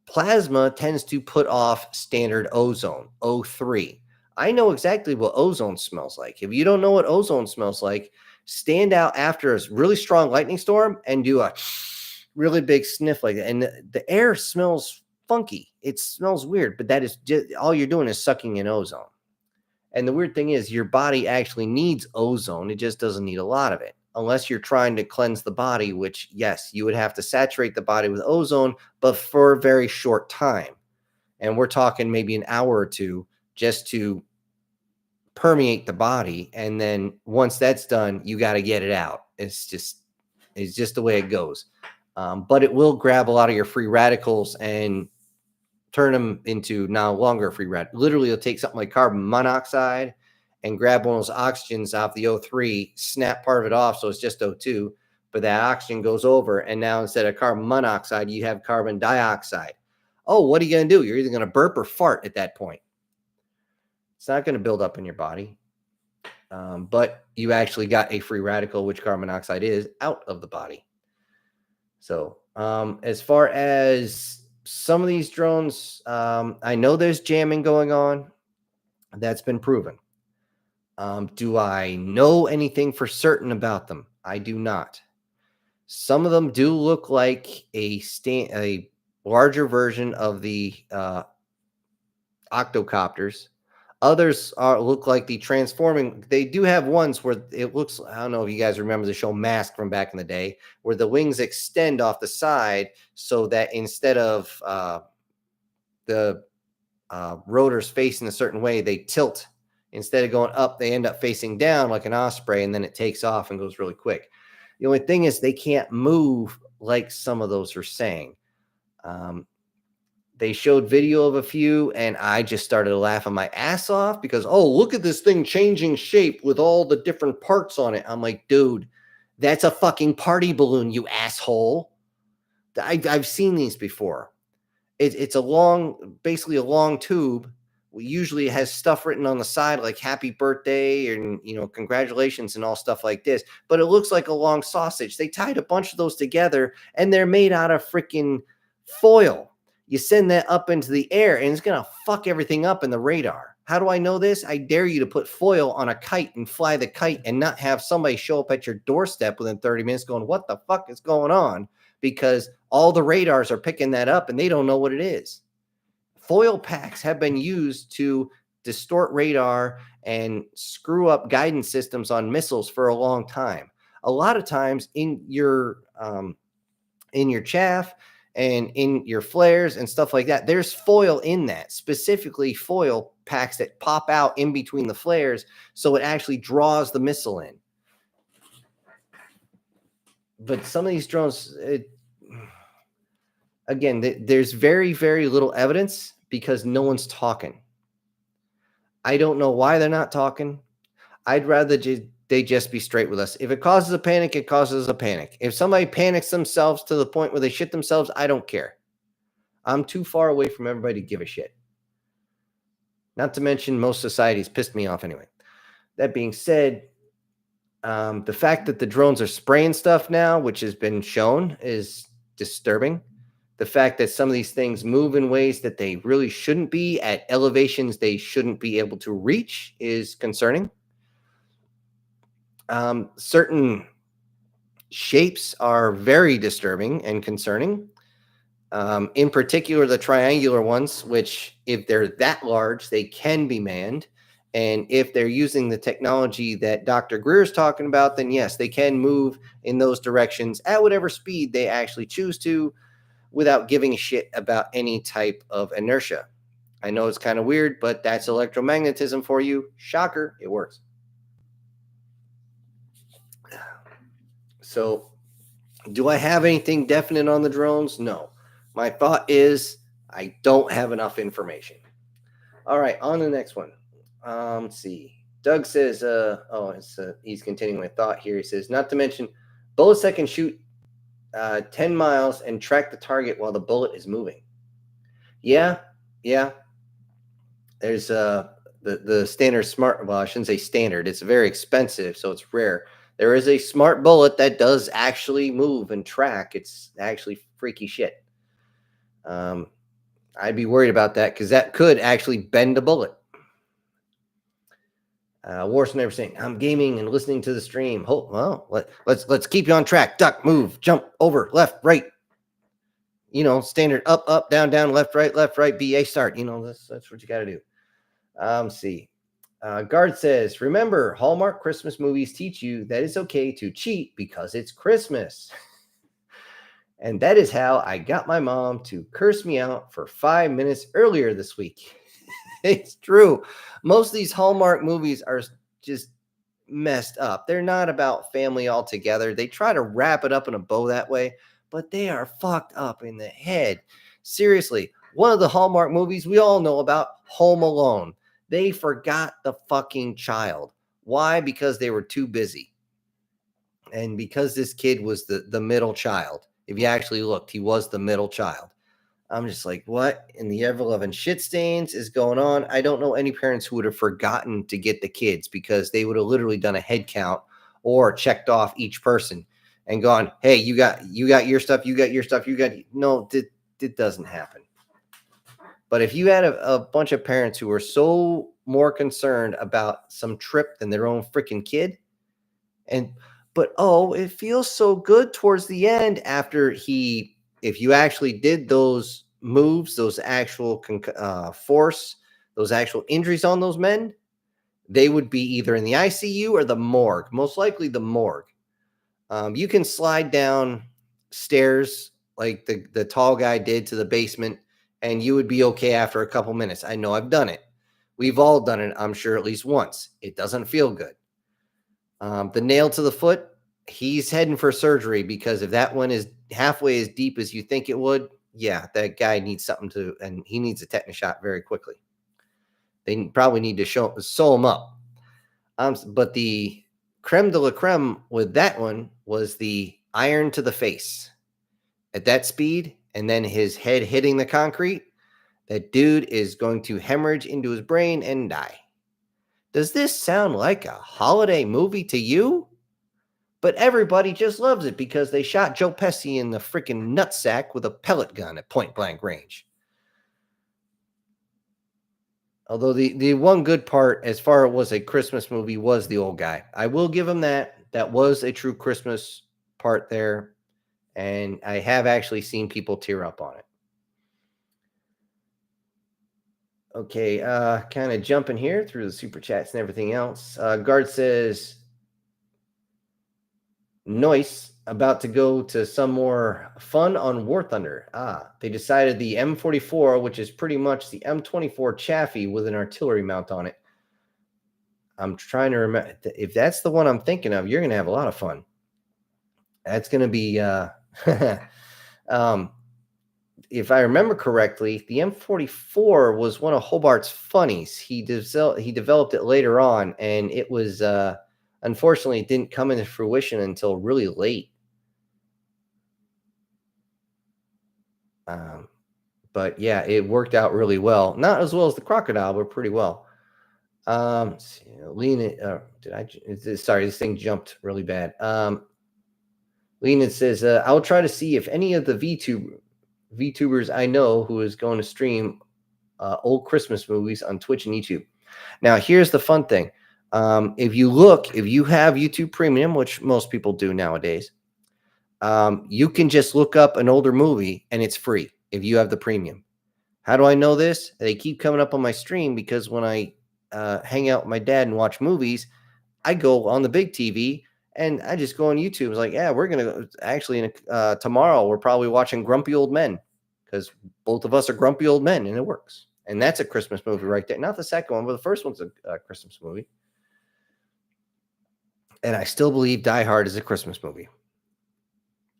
plasma tends to put off standard ozone, O3. I know exactly what ozone smells like. If you don't know what ozone smells like, stand out after a really strong lightning storm and do a really big sniff like that. And the air smells funky. It smells weird, but that is just, all you're doing is sucking in ozone. And the weird thing is your body actually needs ozone. It just doesn't need a lot of it. Unless you're trying to cleanse the body, which, yes, you would have to saturate the body with ozone, but for a very short time. And we're talking maybe an hour or two just to permeate the body. And then once that's done, you got to get it out. It's just the way it goes. But it will grab a lot of your free radicals and turn them into no longer free radical. Literally, it'll take something like carbon monoxide and grab one of those oxygens off the O3, snap part of it off, so it's just O2, but that oxygen goes over, and now instead of carbon monoxide, you have carbon dioxide. Oh, what are you going to do? You're either going to burp or fart at that point. It's not going to build up in your body, but you actually got a free radical, which carbon monoxide is, out of the body. So as far as some of these drones, I know there's jamming going on. That's been proven. Do I know anything for certain about them? I do not. Some of them do look like a larger version of the octocopters. Others look like the transforming. They do have ones where it looks, I don't know if you guys remember the show Mask from back in the day, where the wings extend off the side so that instead of the rotors facing a certain way, they tilt. Instead of going up, they end up facing down like an osprey, and then it takes off and goes really quick. The only thing is they can't move like some of those are saying. They showed video of a few, and I just started laughing my ass off because, oh, look at this thing changing shape with all the different parts on it. I'm like, dude, that's a fucking party balloon, you asshole. I've seen these before. It's basically a long tube. Usually it has stuff written on the side like happy birthday and, congratulations and all stuff like this. But it looks like a long sausage. They tied a bunch of those together, and they're made out of freaking foil. You send that up into the air, and it's going to fuck everything up in the radar. How do I know this? I dare you to put foil on a kite and fly the kite and not have somebody show up at your doorstep within 30 minutes going, what the fuck is going on? Because all the radars are picking that up and they don't know what it is. Foil packs have been used to distort radar and screw up guidance systems on missiles for a long time. A lot of times in your chaff and in your flares and stuff like that, there's foil in that, specifically foil packs that pop out in between the flares, so it actually draws the missile in. But some of these drones, again, there's very, very little evidence because no one's talking. I don't know why they're not talking. I'd rather they just be straight with us. If it causes a panic, it causes a panic. If somebody panics themselves to the point where they shit themselves, I don't care. I'm too far away from everybody to give a shit. Not to mention most societies pissed me off anyway. That being said, the fact that the drones are spraying stuff now, which has been shown, is disturbing. The fact that some of these things move in ways that they really shouldn't be at elevations they shouldn't be able to reach is concerning. Certain shapes are very disturbing and concerning. In particular, the triangular ones, which if they're that large, they can be manned. And if they're using the technology that Dr. Greer is talking about, then yes, they can move in those directions at whatever speed they actually choose to without giving a shit about any type of inertia. I know it's kind of weird, but that's electromagnetism for you. Shocker, it works. So, do I have anything definite on the drones? No. My thought is I don't have enough information. All right, on to the next one. Let's see. Doug says, he's continuing my thought here. He says, not to mention, bullets that can shoot 10 miles and track the target while the bullet is moving. Yeah. There's the standard smart, well, I shouldn't say standard. It's very expensive, so it's rare. There is a smart bullet that does actually move and track. It's actually freaky shit. I'd be worried about that because that could actually bend a bullet. Warson never saying, I'm gaming and listening to the stream. Oh, well, let's keep you on track. Duck, move, jump, over, left, right. Standard up, down, left, right, BA start. That's what you got to do. See. Guard says, remember, Hallmark Christmas movies teach you that it's okay to cheat because it's Christmas. And that is how I got my mom to curse me out for 5 minutes earlier this week. It's true. Most of these Hallmark movies are just messed up. They're not about family altogether. They try to wrap it up in a bow that way, but they are fucked up in the head. Seriously, one of the Hallmark movies we all know about, Home Alone. They forgot the fucking child. Why? Because they were too busy. And because this kid was the middle child. If you actually looked, he was the middle child. I'm just like, what in the ever-loving shit stains is going on? I don't know any parents who would have forgotten to get the kids because they would have literally done a head count or checked off each person and gone, hey, you got your stuff, you got your stuff, no, it doesn't happen. But if you had a bunch of parents who were so more concerned about some trip than their own freaking kid, but it feels so good towards the end after if you actually did those moves, those actual force, those actual injuries on those men, they would be either in the ICU or the morgue, most likely the morgue. You can slide down stairs like the tall guy did to the basement, and you would be okay after a couple minutes. I know I've done it. We've all done it, I'm sure, at least once. It doesn't feel good. The nail to the foot, he's heading for surgery because if that one is halfway as deep as you think it would, yeah, that guy needs something and he needs a tetanus shot very quickly. They probably need to sew him up. But the creme de la creme with that one was the iron to the face at that speed, and then his head hitting the concrete. That dude is going to hemorrhage into his brain and die. Does this sound like a holiday movie to you? But everybody just loves it because they shot Joe Pesci in the freaking nutsack with a pellet gun at point blank range. Although the one good part, as far as it was a Christmas movie, was the old guy. I will give him that. That was a true Christmas part there, and I have actually seen people tear up on it. Okay, kind of jumping here through the super chats and everything else. Guard says, "Noise, about to go to some more fun on War Thunder." They decided the M44, which is pretty much the M24 Chaffee with an artillery mount on it. I'm trying to remember if that's the one I'm thinking of. You're going to have a lot of fun. That's going to be, if I remember correctly, the M44 was one of Hobart's funnies. He developed it later on, and it was unfortunately it didn't come into fruition until really late. But yeah, it worked out really well. Not as well as the crocodile, but pretty well. Sorry, this thing jumped really bad. Lena says, I'll try to see if any of the VTubers I know who is going to stream old Christmas movies on Twitch and YouTube. Now, here's the fun thing. If you have YouTube Premium, which most people do nowadays, you can just look up an older movie and it's free if you have the premium. How do I know this? They keep coming up on my stream because when I hang out with my dad and watch movies, I go on the big TV and I just go on YouTube. It's like, yeah, we're going to actually tomorrow we're probably watching Grumpy Old Men because both of us are grumpy old men and it works. And that's a Christmas movie right there. Not the second one, but the first one's a Christmas movie. And I still believe Die Hard is a Christmas movie.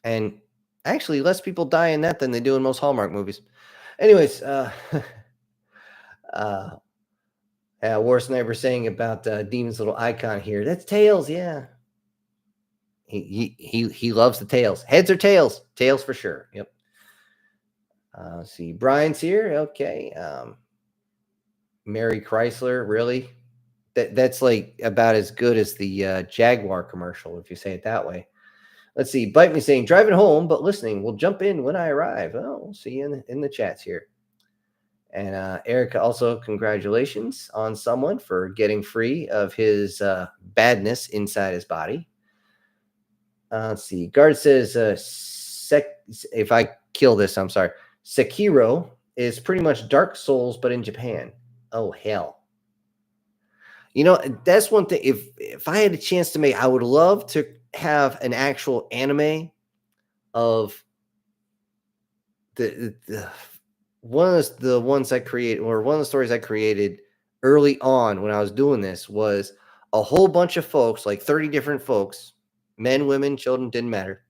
And actually, less people die in that than they do in most Hallmark movies. Anyways, War Sniper saying about Demon's little icon here. That's tails, yeah. He loves the tails. Heads or tails? Tails for sure. Yep. Let's see. Brian's here. Okay. Mary Chrysler, really? That's like about as good as the Jaguar commercial, if you say it that way. Let's see. Bite Me saying, driving home, but listening. We'll jump in when I arrive. Oh, we'll see you in the chats here. And Erica, also congratulations on someone for getting free of his badness inside his body. Let's see. Guard says, if I kill this, I'm sorry. Sekiro is pretty much Dark Souls, but in Japan. Oh, hell. You know, that's one thing. If I had a chance to make, I would love to have an actual anime of the one of the ones I created, or one of the stories I created early on when I was doing this was a whole bunch of folks, like 30 different folks, men, women, children, didn't matter,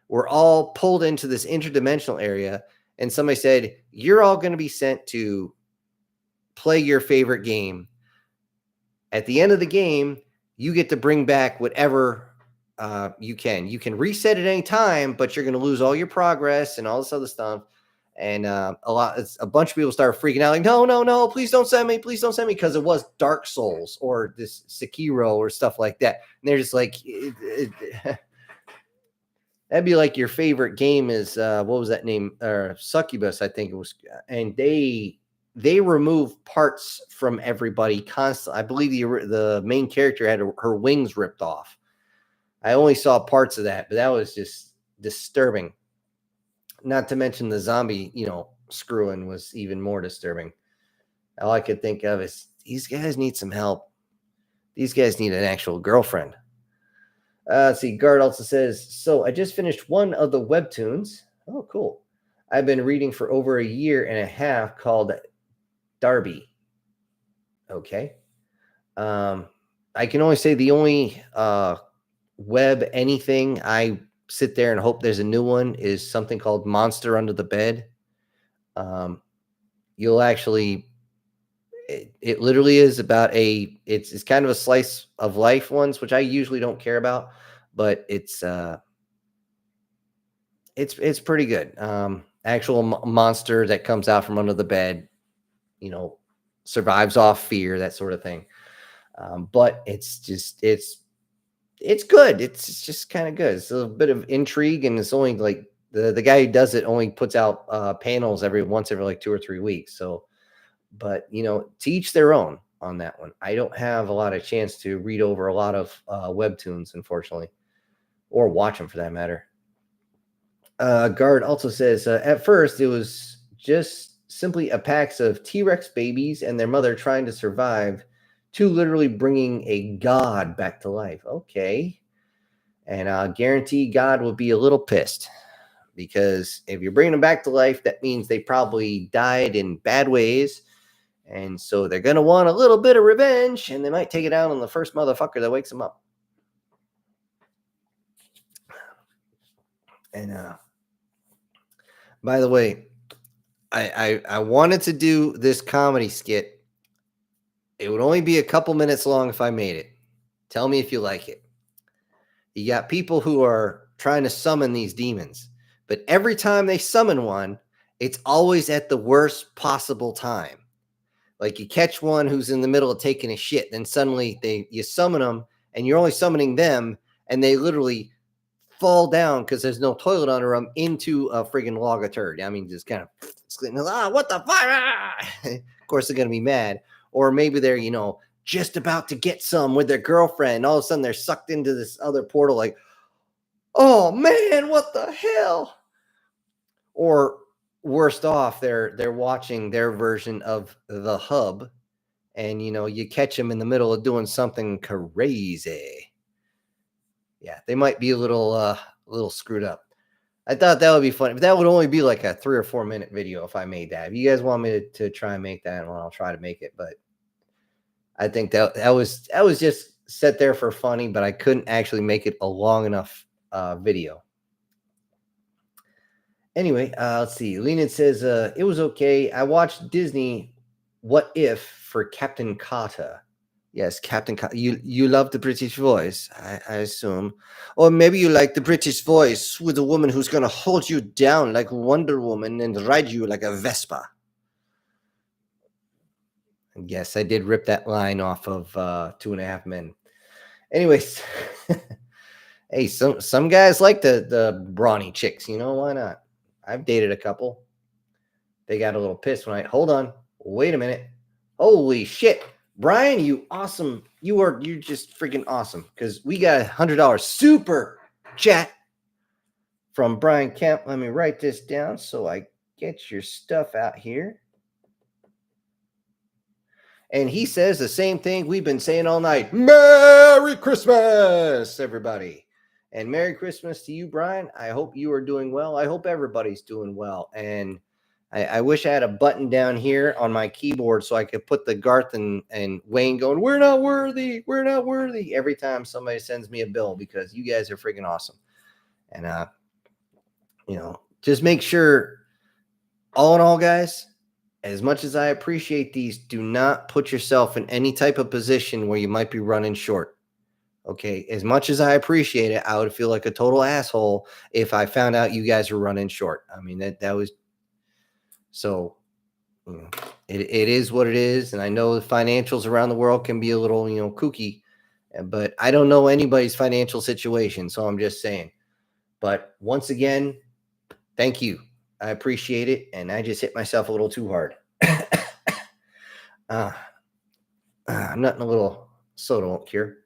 were all pulled into this interdimensional area. And somebody said, you're all going to be sent to play your favorite game. At the end of the game, you get to bring back whatever you can. You can reset at any time, but you're going to lose all your progress and all this other stuff. And a bunch of people started freaking out, like, no, please don't send me, because it was Dark Souls or this Sekiro or stuff like that. And they're just like, that'd be like your favorite game is what was that name? Succubus, I think it was. And they remove parts from everybody constantly. I believe the main character had her wings ripped off. I only saw parts of that, but that was just disturbing. Not to mention the zombie, screwing was even more disturbing. All I could think of is these guys need some help. These guys need an actual girlfriend. Let's see. Guard also says, so I just finished one of the webtoons. Oh, cool. I've been reading for over a year and a half called Darby. Okay. I can only say the only web anything I sit there and hope there's a new one is something called Monster Under the Bed. You'll actually, it literally is about it's kind of a slice of life ones, which I usually don't care about, but it's pretty good. Actual monster that comes out from under the bed, survives off fear, that sort of thing. But it's good. It's just kind of good. It's a bit of intrigue, and it's only like the guy who does it only puts out panels every like 2 or 3 weeks. So, But, to each their own on that one. I don't have a lot of chance to read over a lot of webtoons, unfortunately, or watch them for that matter. Guard also says, at first it was just simply a pack of T-Rex babies and their mother trying to survive to literally bringing a god back to life. Okay. And I guarantee God will be a little pissed, because if you're bringing them back to life, that means they probably died in bad ways. And so they're going to want a little bit of revenge, and they might take it out on the first motherfucker that wakes them up. And by the way, I wanted to do this comedy skit. It would only be a couple minutes long if I made it. Tell me if you like it. You got people who are trying to summon these demons, but every time they summon one, it's always at the worst possible time. Like, you catch one who's in the middle of taking a shit, then suddenly you summon them, and you're only summoning them, and they literally fall down because there's no toilet under them into a friggin' log of turd. I mean, just kind of, what the fuck? Of course, they're going to be mad. Or maybe they're, just about to get some with their girlfriend. All of a sudden, they're sucked into this other portal like, oh, man, what the hell? Or worst off, they're watching their version of The Hub, and, you catch them in the middle of doing something crazy. Yeah, they might be a little screwed up. I thought that would be fun, but that would only be like a 3 or 4 minute video if I made that. If you guys want me to try and make that, well, I'll try to make it. But I think that was just set there for funny, but I couldn't actually make it a long enough video. Anyway, let's see. Lenin says, it was okay. I watched Disney What If for Captain Carter. Yes, Captain Carter. You love the British voice, I assume. Or maybe you like the British voice with a woman who's going to hold you down like Wonder Woman and ride you like a Vespa. Yes, I did rip that line off of 2.5 Men. Anyways, hey, some guys like the brawny chicks. Why not? I've dated a couple. They got a little pissed when hold on, wait a minute. Holy shit. Brian, you awesome. You're just freaking awesome, because we got $100 super chat from Brian Kemp. Let me write this down so I get your stuff out here. And he says the same thing we've been saying all night. Merry Christmas, everybody. And Merry Christmas to you, Brian. I hope you are doing well. I hope everybody's doing well. And I wish I had a button down here on my keyboard so I could put the Garth and Wayne going, we're not worthy every time somebody sends me a bill, because you guys are freaking awesome. And, just make sure, all in all, guys, as much as I appreciate these, do not put yourself in any type of position where you might be running short. Okay, as much as I appreciate it, I would feel like a total asshole if I found out you guys were running short. I mean, that was... So it is what it is. And I know the financials around the world can be a little, kooky, but I don't know anybody's financial situation. So I'm just saying. But once again, thank you. I appreciate it. And I just hit myself a little too hard. I'm not in a little soda won't cure.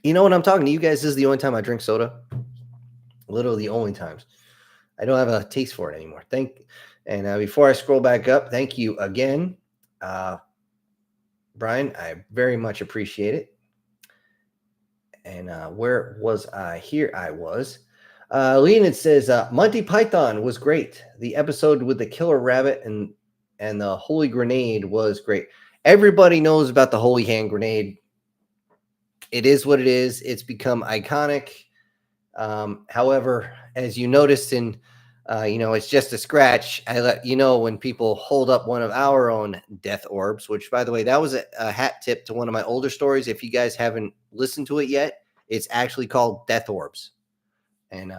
When I'm talking to you guys, this is the only time I drink soda. Literally the only times. I don't have a taste for it anymore. And before I scroll back up, thank you again, Brian. I very much appreciate it. And where was I? Here I was. Leonid says, Monty Python was great. The episode with the killer rabbit and the holy grenade was great. Everybody knows about the holy hand grenade. It is what it is. It's become iconic. However, as you noticed in, it's just a scratch. I let you know when people hold up one of our own death orbs, which, by the way, that was a hat tip to one of my older stories. If you guys haven't listened to it yet, it's actually called Death Orbs. And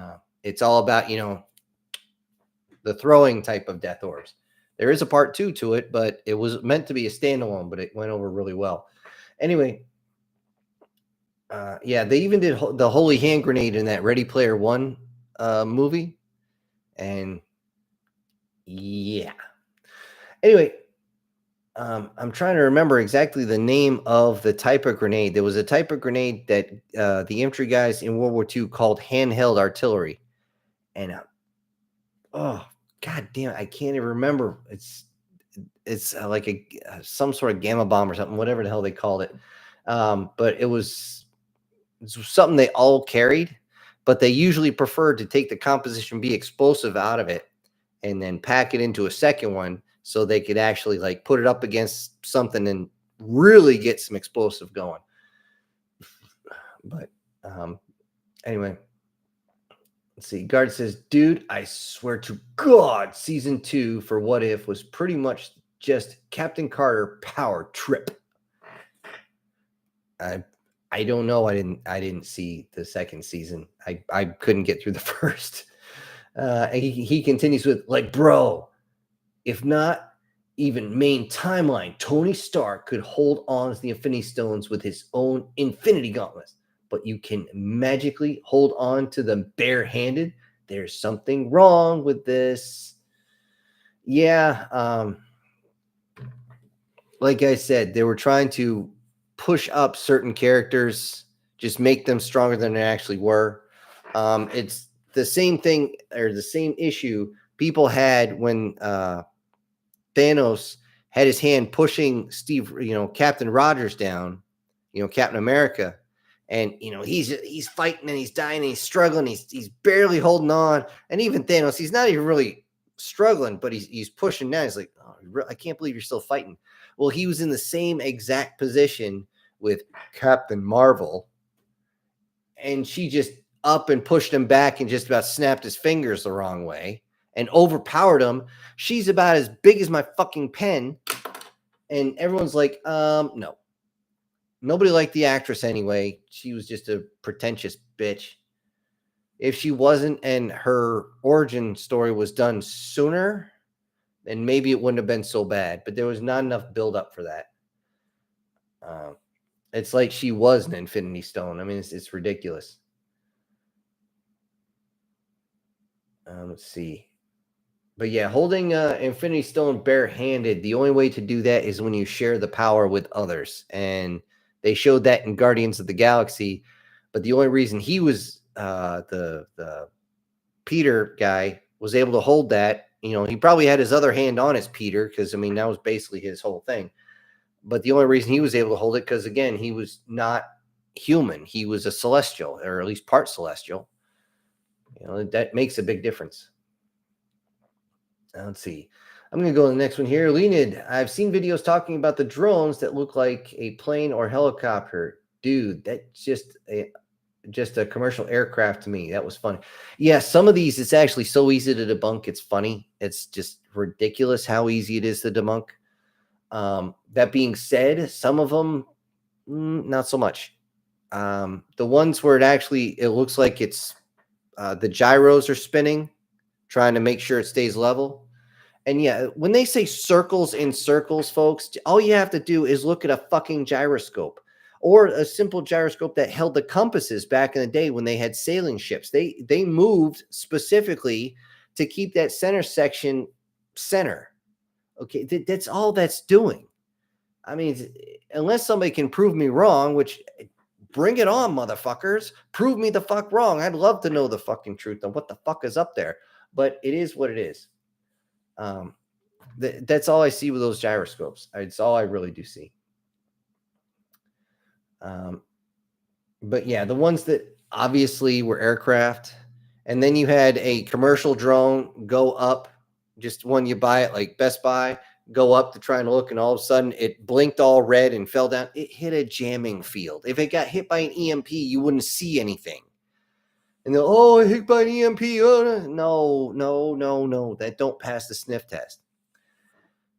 it's all about, the throwing type of death orbs. There is a part 2 to it, but it was meant to be a standalone, but it went over really well. Anyway, they even did the holy hand grenade in that Ready Player One movie. And yeah. Anyway, I'm trying to remember exactly the name of the type of grenade. There was a type of grenade that the infantry guys in World War II called handheld artillery. And oh, god damn it, I can't even remember. It's like a some sort of gamma bomb or something, whatever the hell they called it. But it's something they all carried, but they usually preferred to take the composition B explosive out of it and then pack it into a second one so they could actually like put it up against something and really get some explosive going. But anyway, let's see. Guard says, dude, I swear to God, season 2 for What If was pretty much just Captain Carter power trip. I don't know. I didn't see the second season. I couldn't get through the first. He continues with, like, bro, if not even main timeline, Tony Stark could hold on to the Infinity Stones with his own Infinity Gauntlets, but you can magically hold on to them barehanded. There's something wrong with this. Yeah, like I said, they were trying to push up certain characters, just make them stronger than they actually were. It's the same thing or the same issue people had when Thanos had his hand pushing Captain Rogers down, Captain America, and he's fighting and he's dying and he's struggling, he's barely holding on, and even Thanos, he's not even really struggling, but he's pushing down. He's like, oh, I can't believe you're still fighting. Well, he was in the same exact position with Captain Marvel, and she just up and pushed him back and just about snapped his fingers the wrong way and overpowered him. She's about as big as my fucking pen. And everyone's like, no. Nobody liked the actress anyway. She was just a pretentious bitch. If she wasn't and her origin story was done sooner, then maybe it wouldn't have been so bad. But there was not enough build up for that. It's like she was an Infinity Stone. I mean, it's ridiculous. Let's see. But yeah, holding Infinity Stone barehanded, the only way to do that is when you share the power with others. And they showed that in Guardians of the Galaxy. But the only reason he was the Peter guy was able to hold that, he probably had his other hand on his Peter because, I mean, that was basically his whole thing. But the only reason he was able to hold it because, again, he was not human. He was a celestial, or at least part celestial. That makes a big difference. Let's see. I'm going to go to the next one here. Leonid, I've seen videos talking about the drones that look like a plane or helicopter. Dude, that's just a commercial aircraft to me. That was funny. Yeah, some of these, it's actually so easy to debunk. It's funny. It's just ridiculous how easy it is to debunk. That being said, some of them, not so much. The ones where it looks like it's the gyros are spinning, trying to make sure it stays level. And yeah, when they say circles in circles, folks, all you have to do is look at a fucking gyroscope or a simple gyroscope that held the compasses back in the day when they had sailing ships. They moved specifically to keep that center section center. Okay, that's all that's doing. I mean, unless somebody can prove me wrong, which bring it on, motherfuckers. Prove me the fuck wrong. I'd love to know the fucking truth on what the fuck is up there. But it is what it is. That's all I see with those gyroscopes. It's all I really do see. But yeah, the ones that obviously were aircraft, and then you had a commercial drone go up, just when you buy it, like Best Buy, go up to try and look, and all of a sudden it blinked all red and fell down. It hit a jamming field. If it got hit by an EMP, you wouldn't see anything. And they'll, oh, I hit by an EMP. Oh, no. That don't pass the sniff test.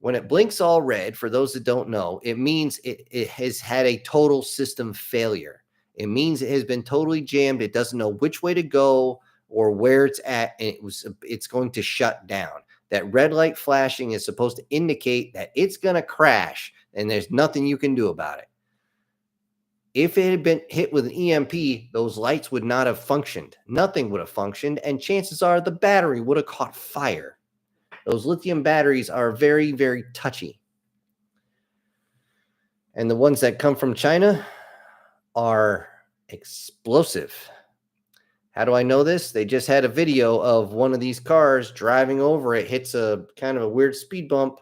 When it blinks all red, for those that don't know, it means it has had a total system failure. It means it has been totally jammed. It doesn't know which way to go or where it's at, and it's going to shut down. That red light flashing is supposed to indicate that it's going to crash, and there's nothing you can do about it. If it had been hit with an EMP, those lights would not have functioned. Nothing would have functioned, and chances are the battery would have caught fire. Those lithium batteries are very, very touchy. And the ones that come from China are explosive. How do I know this? They just had a video of one of these cars driving over it, hits a kind of a weird speed bump,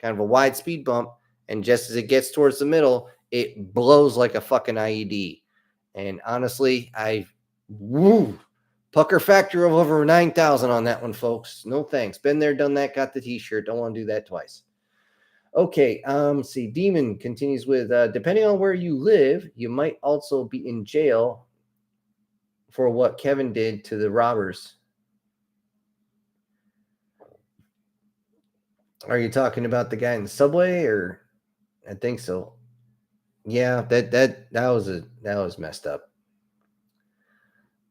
kind of a wide speed bump, and just as it gets towards the middle, it blows like a fucking IED. And honestly, pucker factor of over 9,000 on that one, folks. No thanks. Been there, done that, got the t-shirt. Don't want to do that twice. Okay, see, Demon continues with, depending on where you live, you might also be in jail for what Kevin did to the robbers. Are you talking about the guy in the subway, or? I think so. Yeah, that was messed up.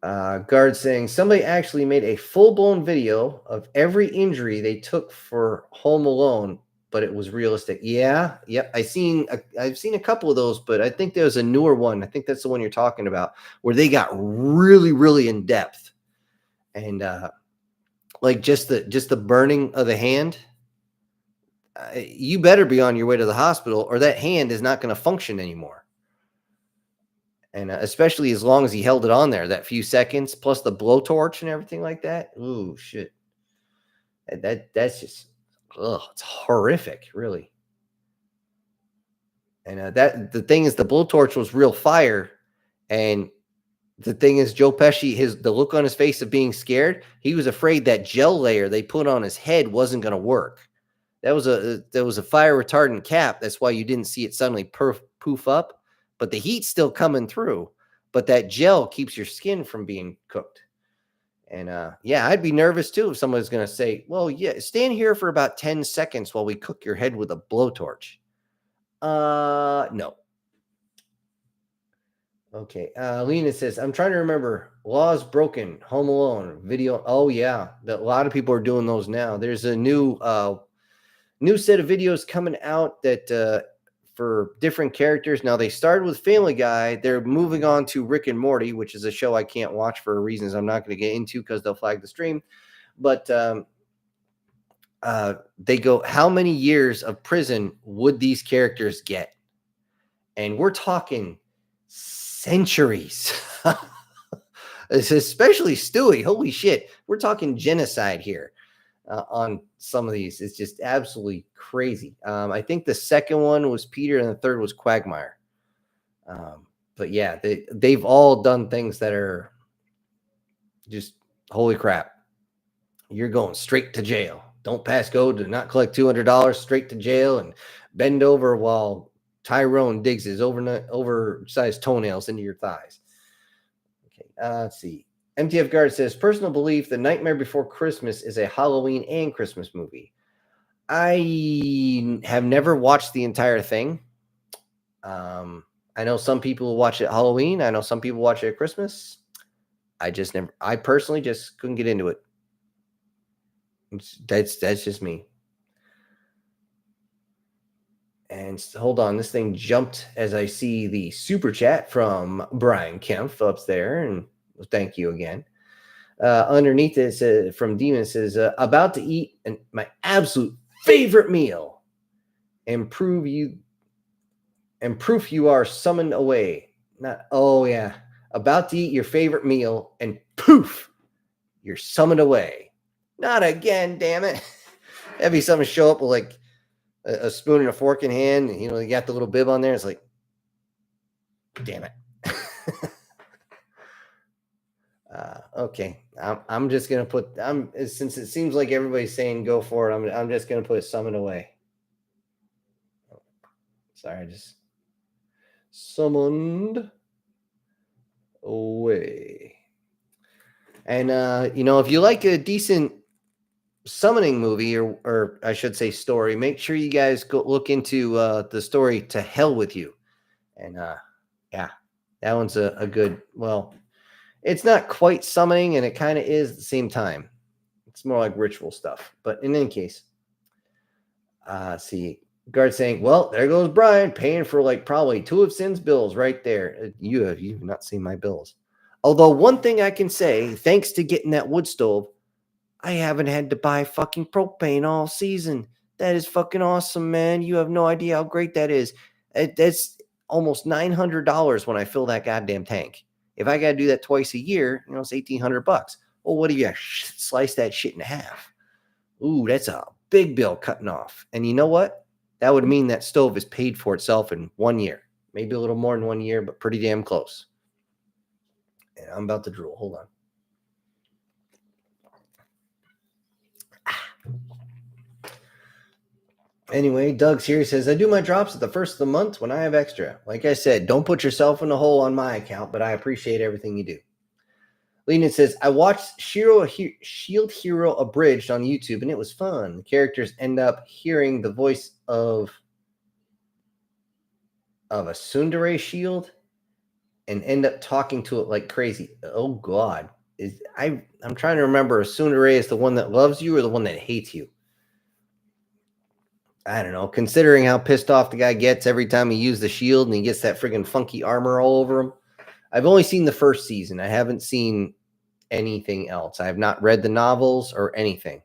Guard saying somebody actually made a full-blown video of every injury they took for Home Alone, but it was realistic. Yeah, yep. I've seen a couple of those, but I think there's a newer one. I think that's the one you're talking about, where they got really, really in depth, and like just the burning of the hand. You better be on your way to the hospital, or that hand is not going to function anymore. And especially as long as he held it on there, that few seconds, plus the blowtorch and everything like that. Ooh, shit. That's just, it's horrific, really. And the thing is, the blowtorch was real fire. And the thing is, Joe Pesci, the look on his face of being scared, he was afraid that gel layer they put on his head wasn't going to work. That was a fire retardant cap. That's why you didn't see it suddenly poof up. But the heat's still coming through. But that gel keeps your skin from being cooked. And yeah, I'd be nervous too if someone's going to say, well, yeah, stand here for about 10 seconds while we cook your head with a blowtorch. No. Okay. Lena says, I'm trying to remember. Laws Broken, Home Alone, video. Oh, yeah. A lot of people are doing those now. There's a new set of videos coming out that for different characters. Now, they started with Family Guy. They're moving on to Rick and Morty, which is a show I can't watch for reasons I'm not going to get into because they'll flag the stream. But they go, how many years of prison would these characters get? And we're talking centuries. Especially Stewie. Holy shit. We're talking genocide here. On some of these, it's just absolutely crazy. I think the second one was Peter and the third was Quagmire. But yeah, they've all done things that are just holy crap. You're going straight to jail. Don't pass go, do not collect $200, straight to jail and bend over while Tyrone digs his oversized toenails into your thighs. Okay, let's see. MTF Guard says, personal belief, The Nightmare Before Christmas is a Halloween and Christmas movie. I have never watched the entire thing. I know some people watch it at Halloween. I know some people watch it at Christmas. I personally just couldn't get into it. That's just me. And hold on, this thing jumped as I see the super chat from Brian Kempf up there, and thank you again. Underneath it says, from Demon says, about to eat my absolute favorite meal, and proof you are summoned away. About to eat your favorite meal, and poof, you're summoned away. Not again, damn it. That'd be something show up with like a spoon and a fork in hand, and, you got the little bib on there. It's like, damn it. Okay, I'm just gonna put. Since it seems like everybody's saying go for it, I'm just gonna put summoned away. Sorry, I just summoned away. And if you like a decent summoning movie, or I should say story, make sure you guys go look into the story To Hell With You. And yeah, that one's a good, well, it's not quite summoning, and it kind of is at the same time. It's more like ritual stuff. But in any case, see, Guard saying, well, there goes Brian paying for like probably 2 of Sin's bills right there. You've not seen my bills. Although one thing I can say, thanks to getting that wood stove, I haven't had to buy fucking propane all season. That is fucking awesome, man. You have no idea how great that is. That's almost $900 when I fill that goddamn tank. If I got to do that twice a year, it's $1,800. Well, what do you slice that shit in half? Ooh, that's a big bill cutting off. And you know what? That would mean that stove is paid for itself in 1 year. Maybe a little more than 1 year, but pretty damn close. And I'm about to drool. Hold on. Anyway, Doug's here. He says, I do my drops at the first of the month when I have extra. Like I said, don't put yourself in a hole on my account, but I appreciate everything you do. Lenin says, I watched Shield Hero Abridged on YouTube, and it was fun. The characters end up hearing the voice of a tsundere shield and end up talking to it like crazy. Oh, God. I'm trying to remember, a tsundere is the one that loves you or the one that hates you? I don't know. Considering how pissed off the guy gets every time he uses the shield and he gets that friggin' funky armor all over him. I've only seen the first season. I haven't seen anything else. I have not read the novels or anything.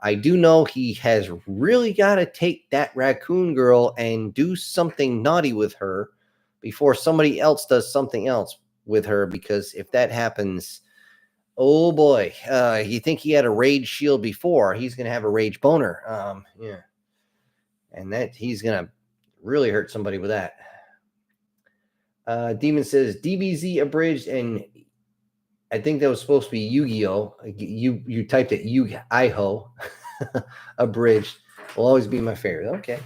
I do know he has really got to take that raccoon girl and do something naughty with her before somebody else does something else with her, because if that happens, oh boy, you think he had a rage shield before, he's going to have a rage boner. Yeah. And that he's going to really hurt somebody with that. Demon says DBZ abridged, and I think that was supposed to be Yu-Gi-Oh. You typed it Yu-Gi-Oh abridged. Will always be my favorite. Okay.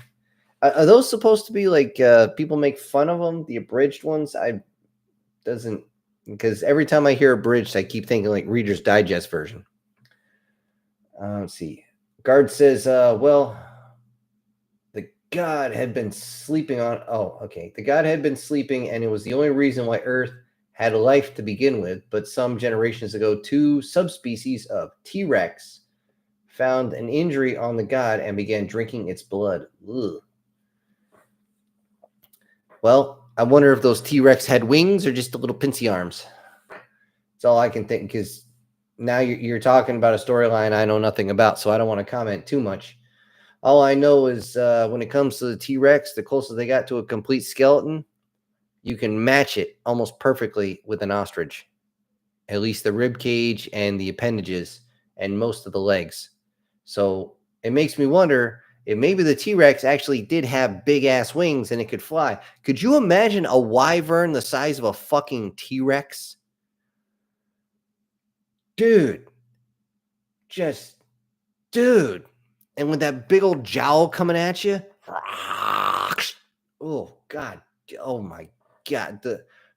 Are those supposed to be like people make fun of them, the abridged ones? Because every time I hear abridged, I keep thinking like Reader's Digest version. Let's see. Guard says, well, the god had been sleeping on. Oh, okay. The god had been sleeping, and it was the only reason why Earth had a life to begin with. But some generations ago, 2 subspecies of T-Rex found an injury on the god and began drinking its blood. Ugh. Well, I wonder if those T-Rex had wings or just the little pincy arms. That's all I can think, because now you're talking about a storyline I know nothing about, so I don't want to comment too much. All I know is when it comes to the T-Rex, the closer they got to a complete skeleton, you can match it almost perfectly with an ostrich. At least the rib cage and the appendages and most of the legs. So it makes me wonder if maybe the T-Rex actually did have big-ass wings and it could fly. Could you imagine a wyvern the size of a fucking T-Rex? Dude. And with that big old jowl coming at you. Oh, God. Oh, my God.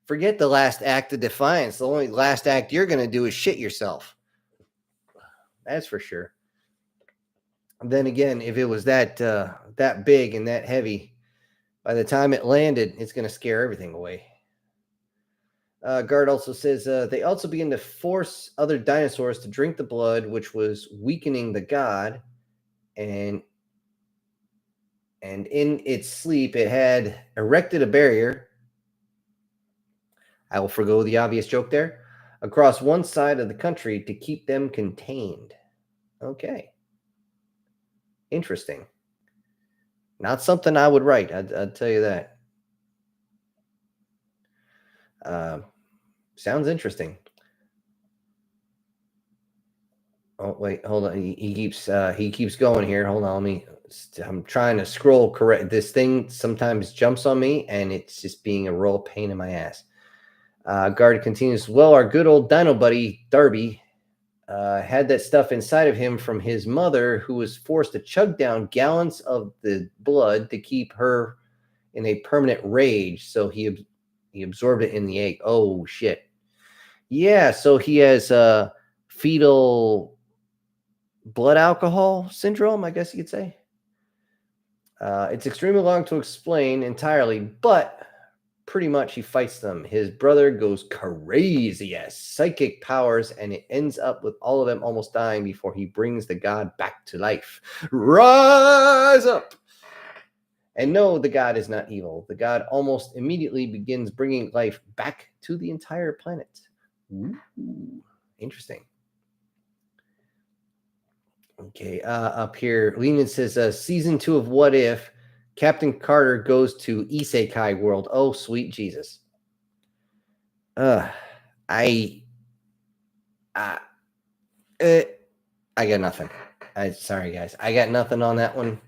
Forget the last act of defiance. The only last act you're going to do is shit yourself. That's for sure. And then again, if it was that big and that heavy, by the time it landed, it's going to scare everything away. Guard also says they also begin to force other dinosaurs to drink the blood, which was weakening the god. And in its sleep, it had erected a barrier. I will forgo the obvious joke there. Across one side of the country to keep them contained. Okay. Interesting. Not something I would write. I'd tell you that. Sounds interesting. Oh, wait, hold on. He keeps going here. Hold on. I'm trying to scroll correct. This thing sometimes jumps on me, and it's just being a real pain in my ass. Guard continues, well, our good old dino buddy, Darby, had that stuff inside of him from his mother, who was forced to chug down gallons of the blood to keep her in a permanent rage. So he absorbed it in the egg. Oh, shit. Yeah, so he has fetal blood alcohol syndrome, I guess you could say. It's extremely long to explain entirely, but pretty much he fights them. His brother goes crazy as psychic powers, and it ends up with all of them almost dying before he brings the god back to life. Rise up! And no, the god is not evil. The god almost immediately begins bringing life back to the entire planet. Ooh, interesting. Okay, up here, Lenin says, season 2 of What If, Captain Carter goes to Isekai world. Oh, sweet Jesus. I got nothing. Sorry, guys. I got nothing on that one.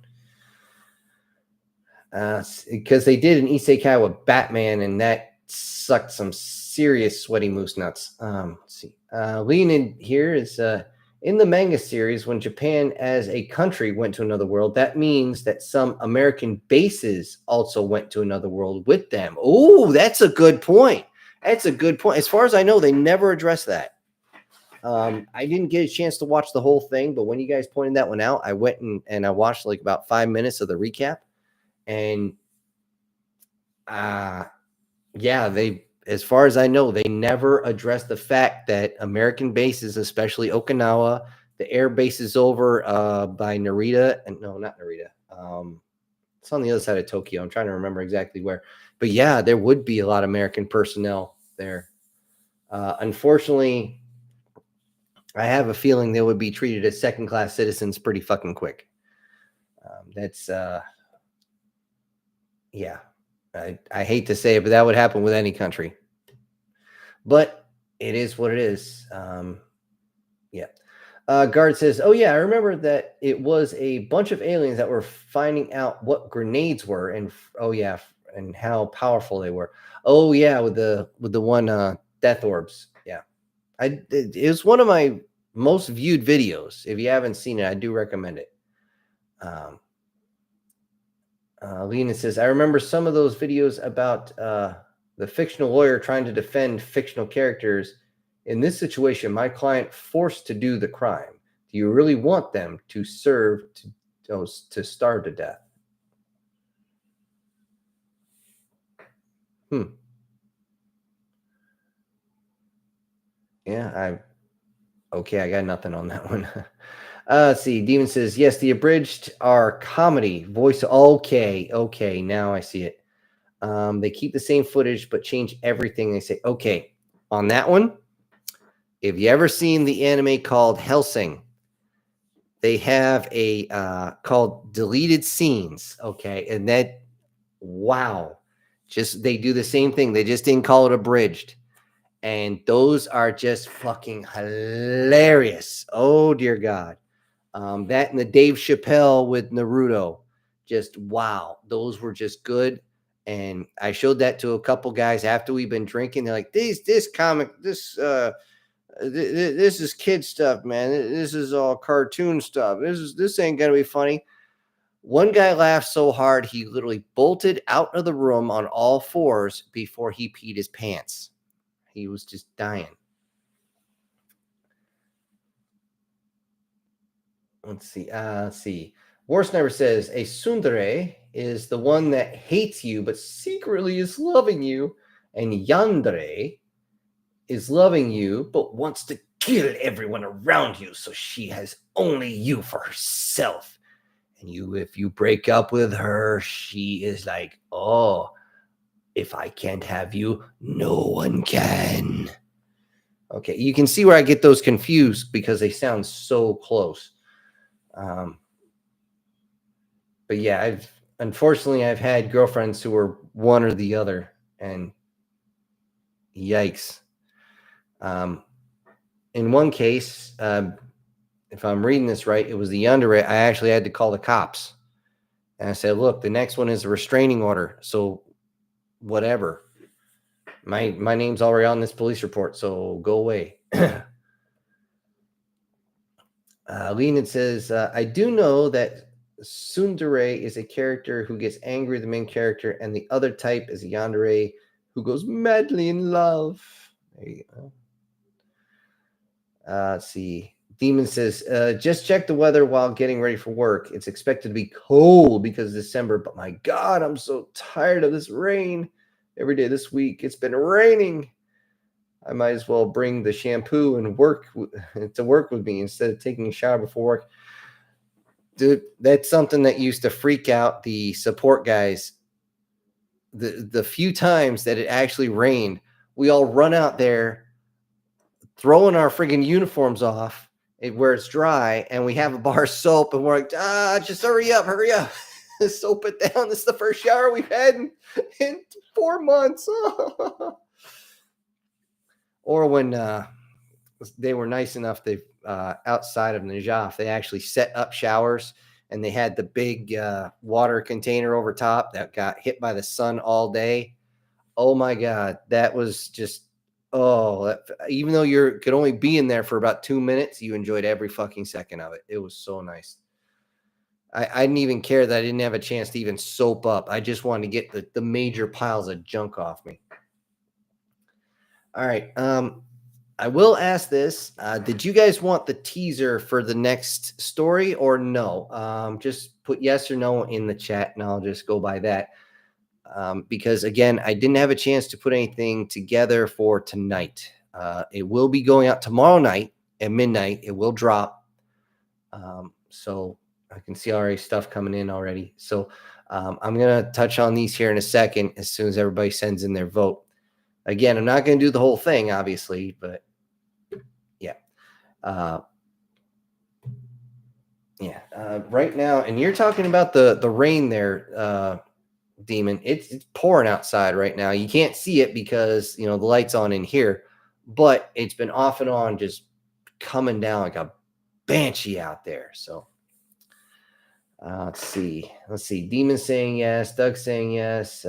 Because they did an Isekai with Batman, and that sucked some serious sweaty moose nuts. Let's see. Lenin here is in the manga series, when Japan as a country went to another world, that means that some American bases also went to another world with them. Oh, that's a good point. That's a good point. As far as I know, they never addressed that. I didn't get a chance to watch the whole thing, but when you guys pointed that one out, I went and I watched like about 5 minutes of the recap. And yeah, they, as far as I know, they never addressed the fact that American bases, especially Okinawa, the air bases over by Narita, and no, not Narita. It's on the other side of Tokyo. I'm trying to remember exactly where. But yeah, there would be a lot of American personnel there. Unfortunately, I have a feeling they would be treated as second-class citizens pretty fucking quick. That's yeah. I hate to say it, but that would happen with any country. But it is what it is. Yeah. Guard says, oh, yeah, I remember that it was a bunch of aliens that were finding out what grenades were, and and how powerful they were. Oh, yeah, with the one death orbs. Yeah. It was one of my most viewed videos. If you haven't seen it, I do recommend it. Lena says, I remember some of those videos about the fictional lawyer trying to defend fictional characters. In this situation, my client forced to do the crime. Do you really want them to serve to starve to death? Yeah, I got nothing on that one. Let's see. Demon says, yes, the abridged are comedy voice. Okay, now I see it. They keep the same footage but change everything. They say, okay, on that one, if you ever seen the anime called Hellsing, they have a called deleted scenes. Okay, and that, wow, just they do the same thing. They just didn't call it abridged. And those are just fucking hilarious. Oh, dear God. That and the Dave Chappelle with Naruto. Just wow. Those were just good. And I showed that to a couple guys after we've been drinking. They're like, this comic, this is kid stuff, man. This is all cartoon stuff. This ain't gonna be funny. One guy laughed so hard he literally bolted out of the room on all fours before he peed his pants. He was just dying. Let's see. War Sniper says a tsundere is the one that hates you but secretly is loving you, and yandere is loving you but wants to kill everyone around you, so she has only you for herself. And if you break up with her, she is like, oh, if I can't have you, no one can. Okay, you can see where I get those confused because they sound so close. But yeah, unfortunately I've had girlfriends who were one or the other, and yikes. In one case, if I'm reading this right, it was the yandere. I actually had to call the cops, and I said, look, the next one is a restraining order, so whatever. My name's already on this police report, so go away. Lenin says, I do know that tsundere is a character who gets angry at the main character, and the other type is a yandere who goes madly in love. There you go. Let's see. Demon says, just check the weather while getting ready for work. It's expected to be cold because it's December, but my God, I'm so tired of this rain. Every day this week, it's been raining. I might as well bring the shampoo and work to work with me instead of taking a shower before work. Dude, that's something that used to freak out the support guys. The few times that it actually rained, we all run out there, throwing our friggin' uniforms off where it's dry, and we have a bar of soap, and we're like, just hurry up. Soap it down. This is the first shower we've had in 4 months. Or when they were nice enough, they outside of Najaf, they actually set up showers, and they had the big water container over top that got hit by the sun all day. Oh my God, that was just, even though you could only be in there for about 2 minutes, you enjoyed every fucking second of it. It was so nice. I didn't even care that I didn't have a chance to even soap up. I just wanted to get the major piles of junk off me. All right. I will ask this. Did you guys want the teaser for the next story or no? Just put yes or no in the chat, and I'll just go by that. Because, again, I didn't have a chance to put anything together for tonight. It will be going out tomorrow night at midnight. It will drop. So I can see already stuff coming in already. So I'm going to touch on these here in a second as soon as everybody sends in their vote. Again, I'm not going to do the whole thing, obviously, but yeah. Right now, and you're talking about the rain there, Demon. It's pouring outside right now. You can't see it because, the light's on in here, but it's been off and on, just coming down like a banshee out there. So let's see. Demon saying yes. Doug saying yes.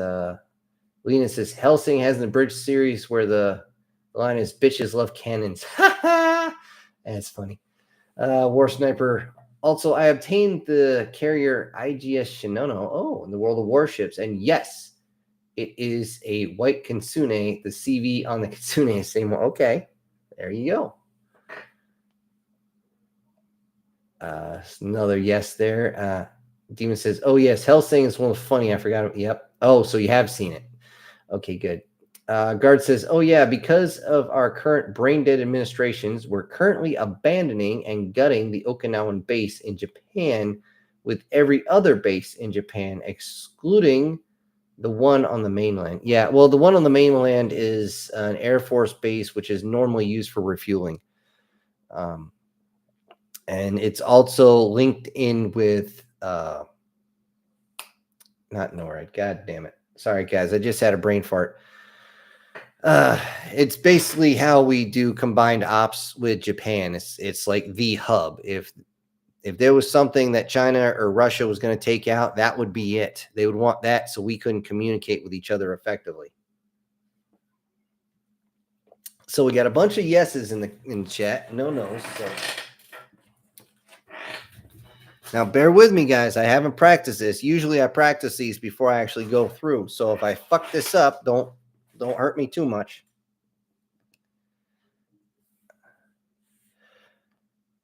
Lena says Helsing has an abridged series where the line is "bitches love cannons." That's funny. War Sniper. Also, I obtained the carrier IGS Shinono. In the World of Warships, and yes, it is a white Kitsune. The CV on the Kitsune is same one. Okay, there you go. Another yes there. Demon says, "Oh yes, Helsing is one of the funny." I forgot. Yep. Oh, so you have seen it. Okay, good. Guard says, "Oh yeah, because of our current brain-dead administrations, we're currently abandoning and gutting the Okinawan base in Japan, with every other base in Japan, excluding the one on the mainland." Yeah, well, the one on the mainland is an Air Force base, which is normally used for refueling. And it's also linked in with not NORAD. God damn it. Sorry, guys. I just had a brain fart. It's basically how we do combined ops with Japan. It's like the hub. If there was something that China or Russia was going to take out, that would be it. They would want that so we couldn't communicate with each other effectively. So we got a bunch of yeses in the chat, no nos. So now bear with me, guys. I haven't practiced this. Usually I practice these before I actually go through. So if I fuck this up, don't hurt me too much.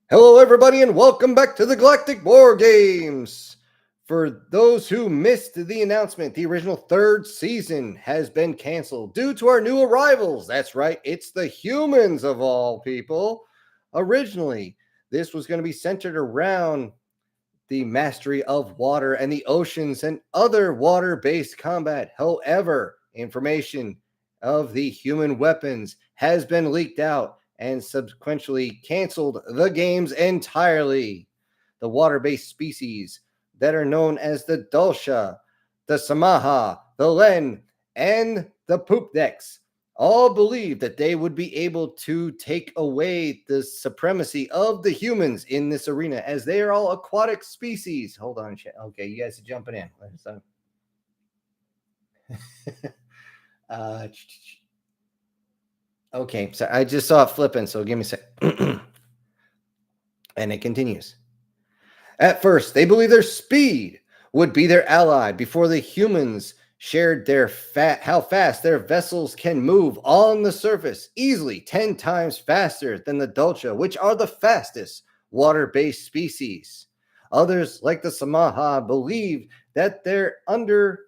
Hello, everybody, and welcome back to the Galactic War Games. For those who missed the announcement, the original 3rd season has been canceled due to our new arrivals. That's right, it's the humans of all people. Originally, this was going to be centered around the mastery of water and the oceans and other water-based combat. However, information of the human weapons has been leaked out and subsequently canceled the games entirely. The water-based species that are known as the Dulcia, the Samaha, the Len, and the Poop Decks all believed that they would be able to take away the supremacy of the humans in this arena, as they are all aquatic species. Hold on, okay, you guys are jumping in. Okay, so I just saw it flipping, so give me a sec. And it continues. At first, they believed their speed would be their ally before the humans shared how fast their vessels can move on the surface, easily 10 times faster than the Dulcia, which are the fastest water-based species. Others, like the Samaha, believe that under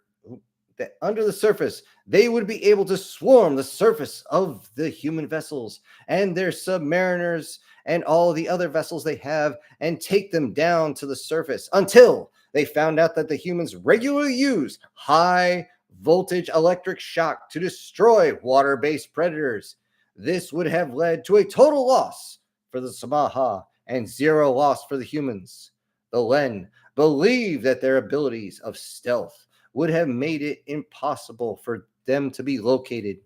the surface, they would be able to swarm the surface of the human vessels and their submariners and all the other vessels they have and take them down to the surface until they found out that the humans regularly use high voltage electric shock to destroy water-based predators. This would have led to a total loss for the Samaha and 0 loss for the humans. The Len believe that their abilities of stealth would have made it impossible for them to be located.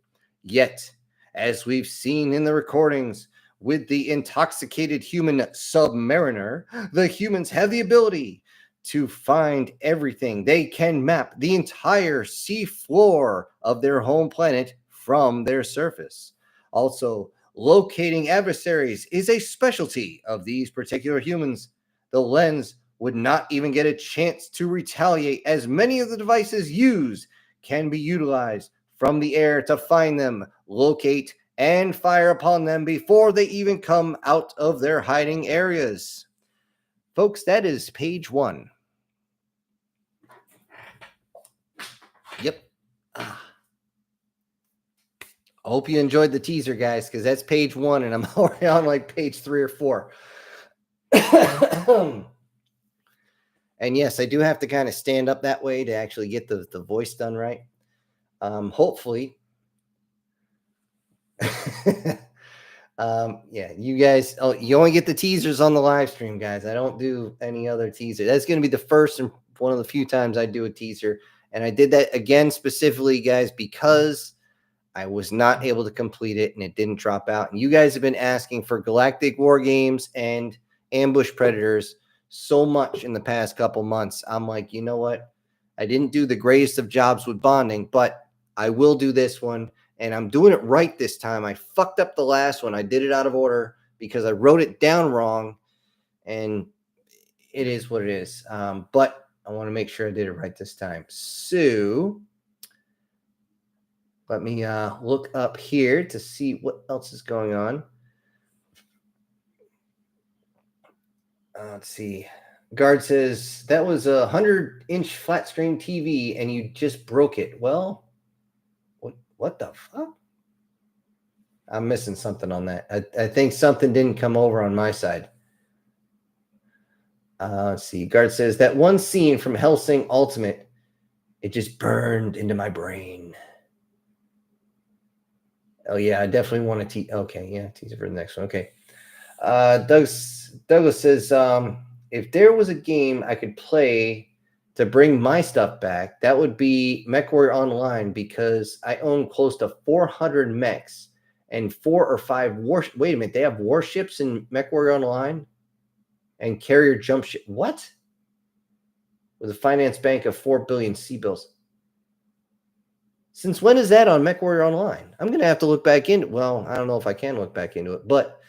Yet, as we've seen in the recordings with the intoxicated human submariner, the humans have the ability to find everything. They can map the entire sea floor of their home planet from their surface. Also, locating adversaries is a specialty of these particular humans. The Lens would not even get a chance to retaliate, as many of the devices used can be utilized from the air to find them, locate, and fire upon them before they even come out of their hiding areas. Folks, that is page 1. Yep. I hope you enjoyed the teaser, guys, because that's page 1, and I'm already on like page 3 or 4. And yes, I do have to kind of stand up that way to actually get the voice done right. Hopefully. Yeah, you guys, you only get the teasers on the live stream, guys. I don't do any other teaser. That's going to be the first and one of the few times I do a teaser. And I did that again specifically, guys, because I was not able to complete it and it didn't drop out. And you guys have been asking for Galactic War Games and Ambush Predators so much in the past couple months. I'm like, you know what? I didn't do the greatest of jobs with bonding, but I will do this one. And I'm doing it right this time. I fucked up the last one. I did it out of order because I wrote it down wrong. And it is what it is. But I want to make sure I did it right this time. So let me look up here to see what else is going on. Let's see. Guard says, that was a 100-inch flat screen TV and you just broke it. Well, what the fuck? I'm missing something on that. I think something didn't come over on my side. Let's see. Guard says, that one scene from Hellsing Ultimate, it just burned into my brain. Oh, yeah, I definitely want to okay, yeah, teaser for the next one. Okay. Douglas says, if there was a game I could play to bring my stuff back, that would be MechWarrior Online, because I own close to 400 mechs and 4 or 5 warships. Wait a minute, they have warships in MechWarrior Online and carrier jump ship. What? With a finance bank of 4 billion C-bills. Since when is that on MechWarrior Online? I'm going to have to look back into it. Well, I don't know if I can look back into it, but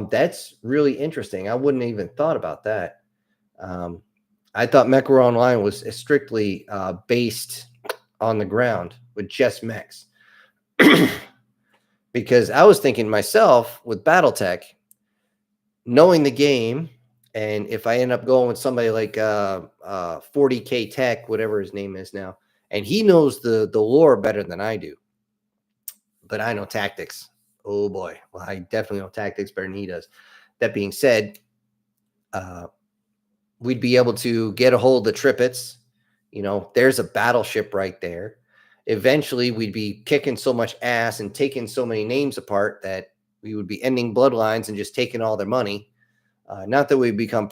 that's really interesting. I wouldn't even thought about that. I thought MechWarrior Online was strictly based on the ground with just mechs. Because I was thinking myself with Battletech, knowing the game, and if I end up going with somebody like 40K Tech, whatever his name is now, and he knows the lore better than I do, but I know tactics. Oh boy. Well, I definitely know tactics better than he does. That being said, we'd be able to get a hold of the Tripits. You know, there's a battleship right there. Eventually, we'd be kicking so much ass and taking so many names apart that we would be ending bloodlines and just taking all their money. Not that we'd become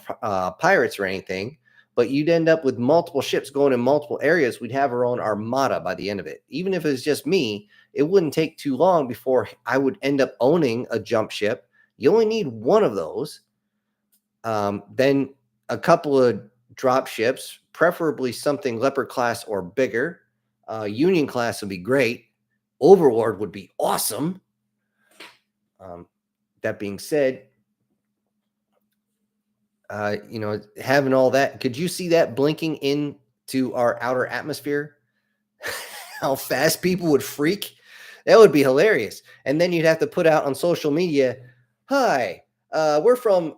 pirates or anything, but you'd end up with multiple ships going in multiple areas. We'd have our own armada by the end of it. Even if it was just me, it wouldn't take too long before I would end up owning a jump ship. You only need one of those. Then a couple of drop ships, preferably something Leopard class or bigger. Union class would be great. Overlord would be awesome. That being said, you know, having all that, could you see that blinking into our outer atmosphere? How fast people would freak? That would be hilarious. And then you'd have to put out on social media, hi, we're from,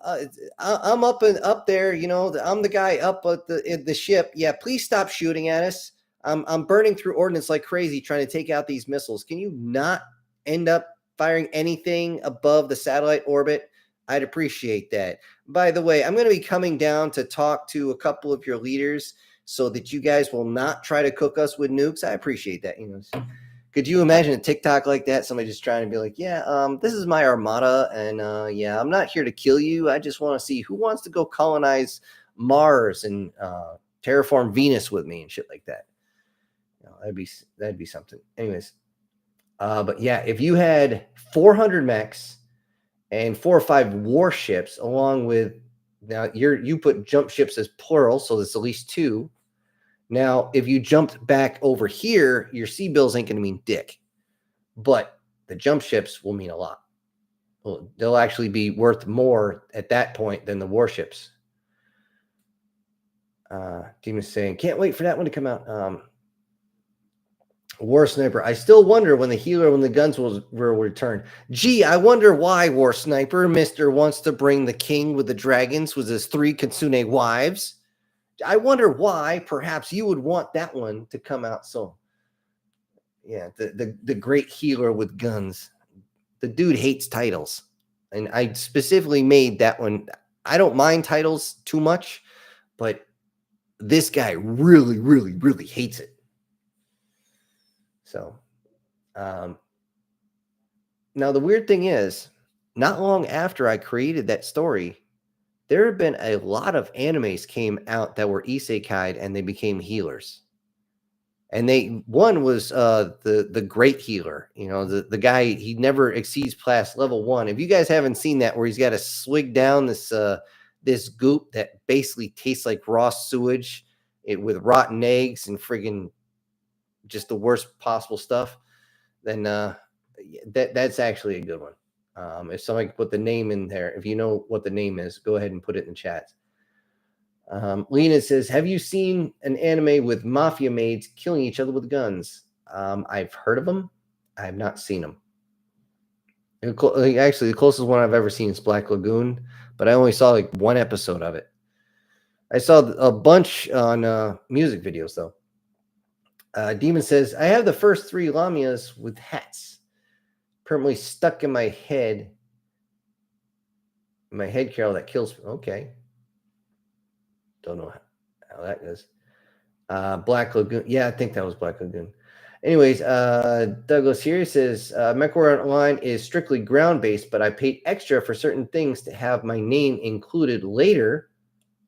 I'm up there, you know, I'm the guy up at the ship. Yeah, please stop shooting at us. I'm burning through ordnance like crazy trying to take out these missiles. Can you not end up firing anything above the satellite orbit? I'd appreciate that. By the way, I'm going to be coming down to talk to a couple of your leaders so that you guys will not try to cook us with nukes. I appreciate that. You know, Could you imagine a TikTok like that? Somebody just trying to be like, yeah, this is my armada, and yeah, I'm not here to kill you. I just want to see who wants to go colonize Mars and terraform Venus with me and shit like that. That'd be something. Anyways, but yeah, if you had 400 mechs and 4 or 5 warships, along with now you put jump ships as plural, so there's at least 2. Now, if you jumped back over here, your sea bills ain't going to mean dick, but the jump ships will mean a lot. Well, they'll actually be worth more at that point than the warships. Demon's saying, can't wait for that one to come out. War Sniper, I still wonder when the guns will return. Gee, I wonder why, War Sniper. Mr. wants to bring the king with the dragons with his 3 Kitsune wives. I wonder why. Perhaps you would want that one to come out soon. Yeah, the great healer with guns. The dude hates titles. And I specifically made that one. I don't mind titles too much, but this guy really, really, really hates it. So, now the weird thing is, not long after I created that story, there have been a lot of animes came out that were isekai'd and they became healers. And one was the great healer, the guy, he never exceeds past level 1. If you guys haven't seen that, where he's got to swig down this goop that basically tastes like raw sewage, with rotten eggs and friggin' just the worst possible stuff, then that's actually a good one. If somebody could put the name in there, if you know what the name is, go ahead and put it in the chat. Lena says, have you seen an anime with mafia maids killing each other with guns? I've heard of them. I have not seen them. Actually, the closest one I've ever seen is Black Lagoon, but I only saw like 1 episode of it. I saw a bunch on music videos, though. Demon says, I have the first 3 Lamias with hats permanently stuck in my head. My head carol that kills me. Okay. Don't know how that goes. Black Lagoon. Yeah, I think that was Black Lagoon. Anyways, Douglas here says, MechWarrior Online is strictly ground-based, but I paid extra for certain things to have my name included later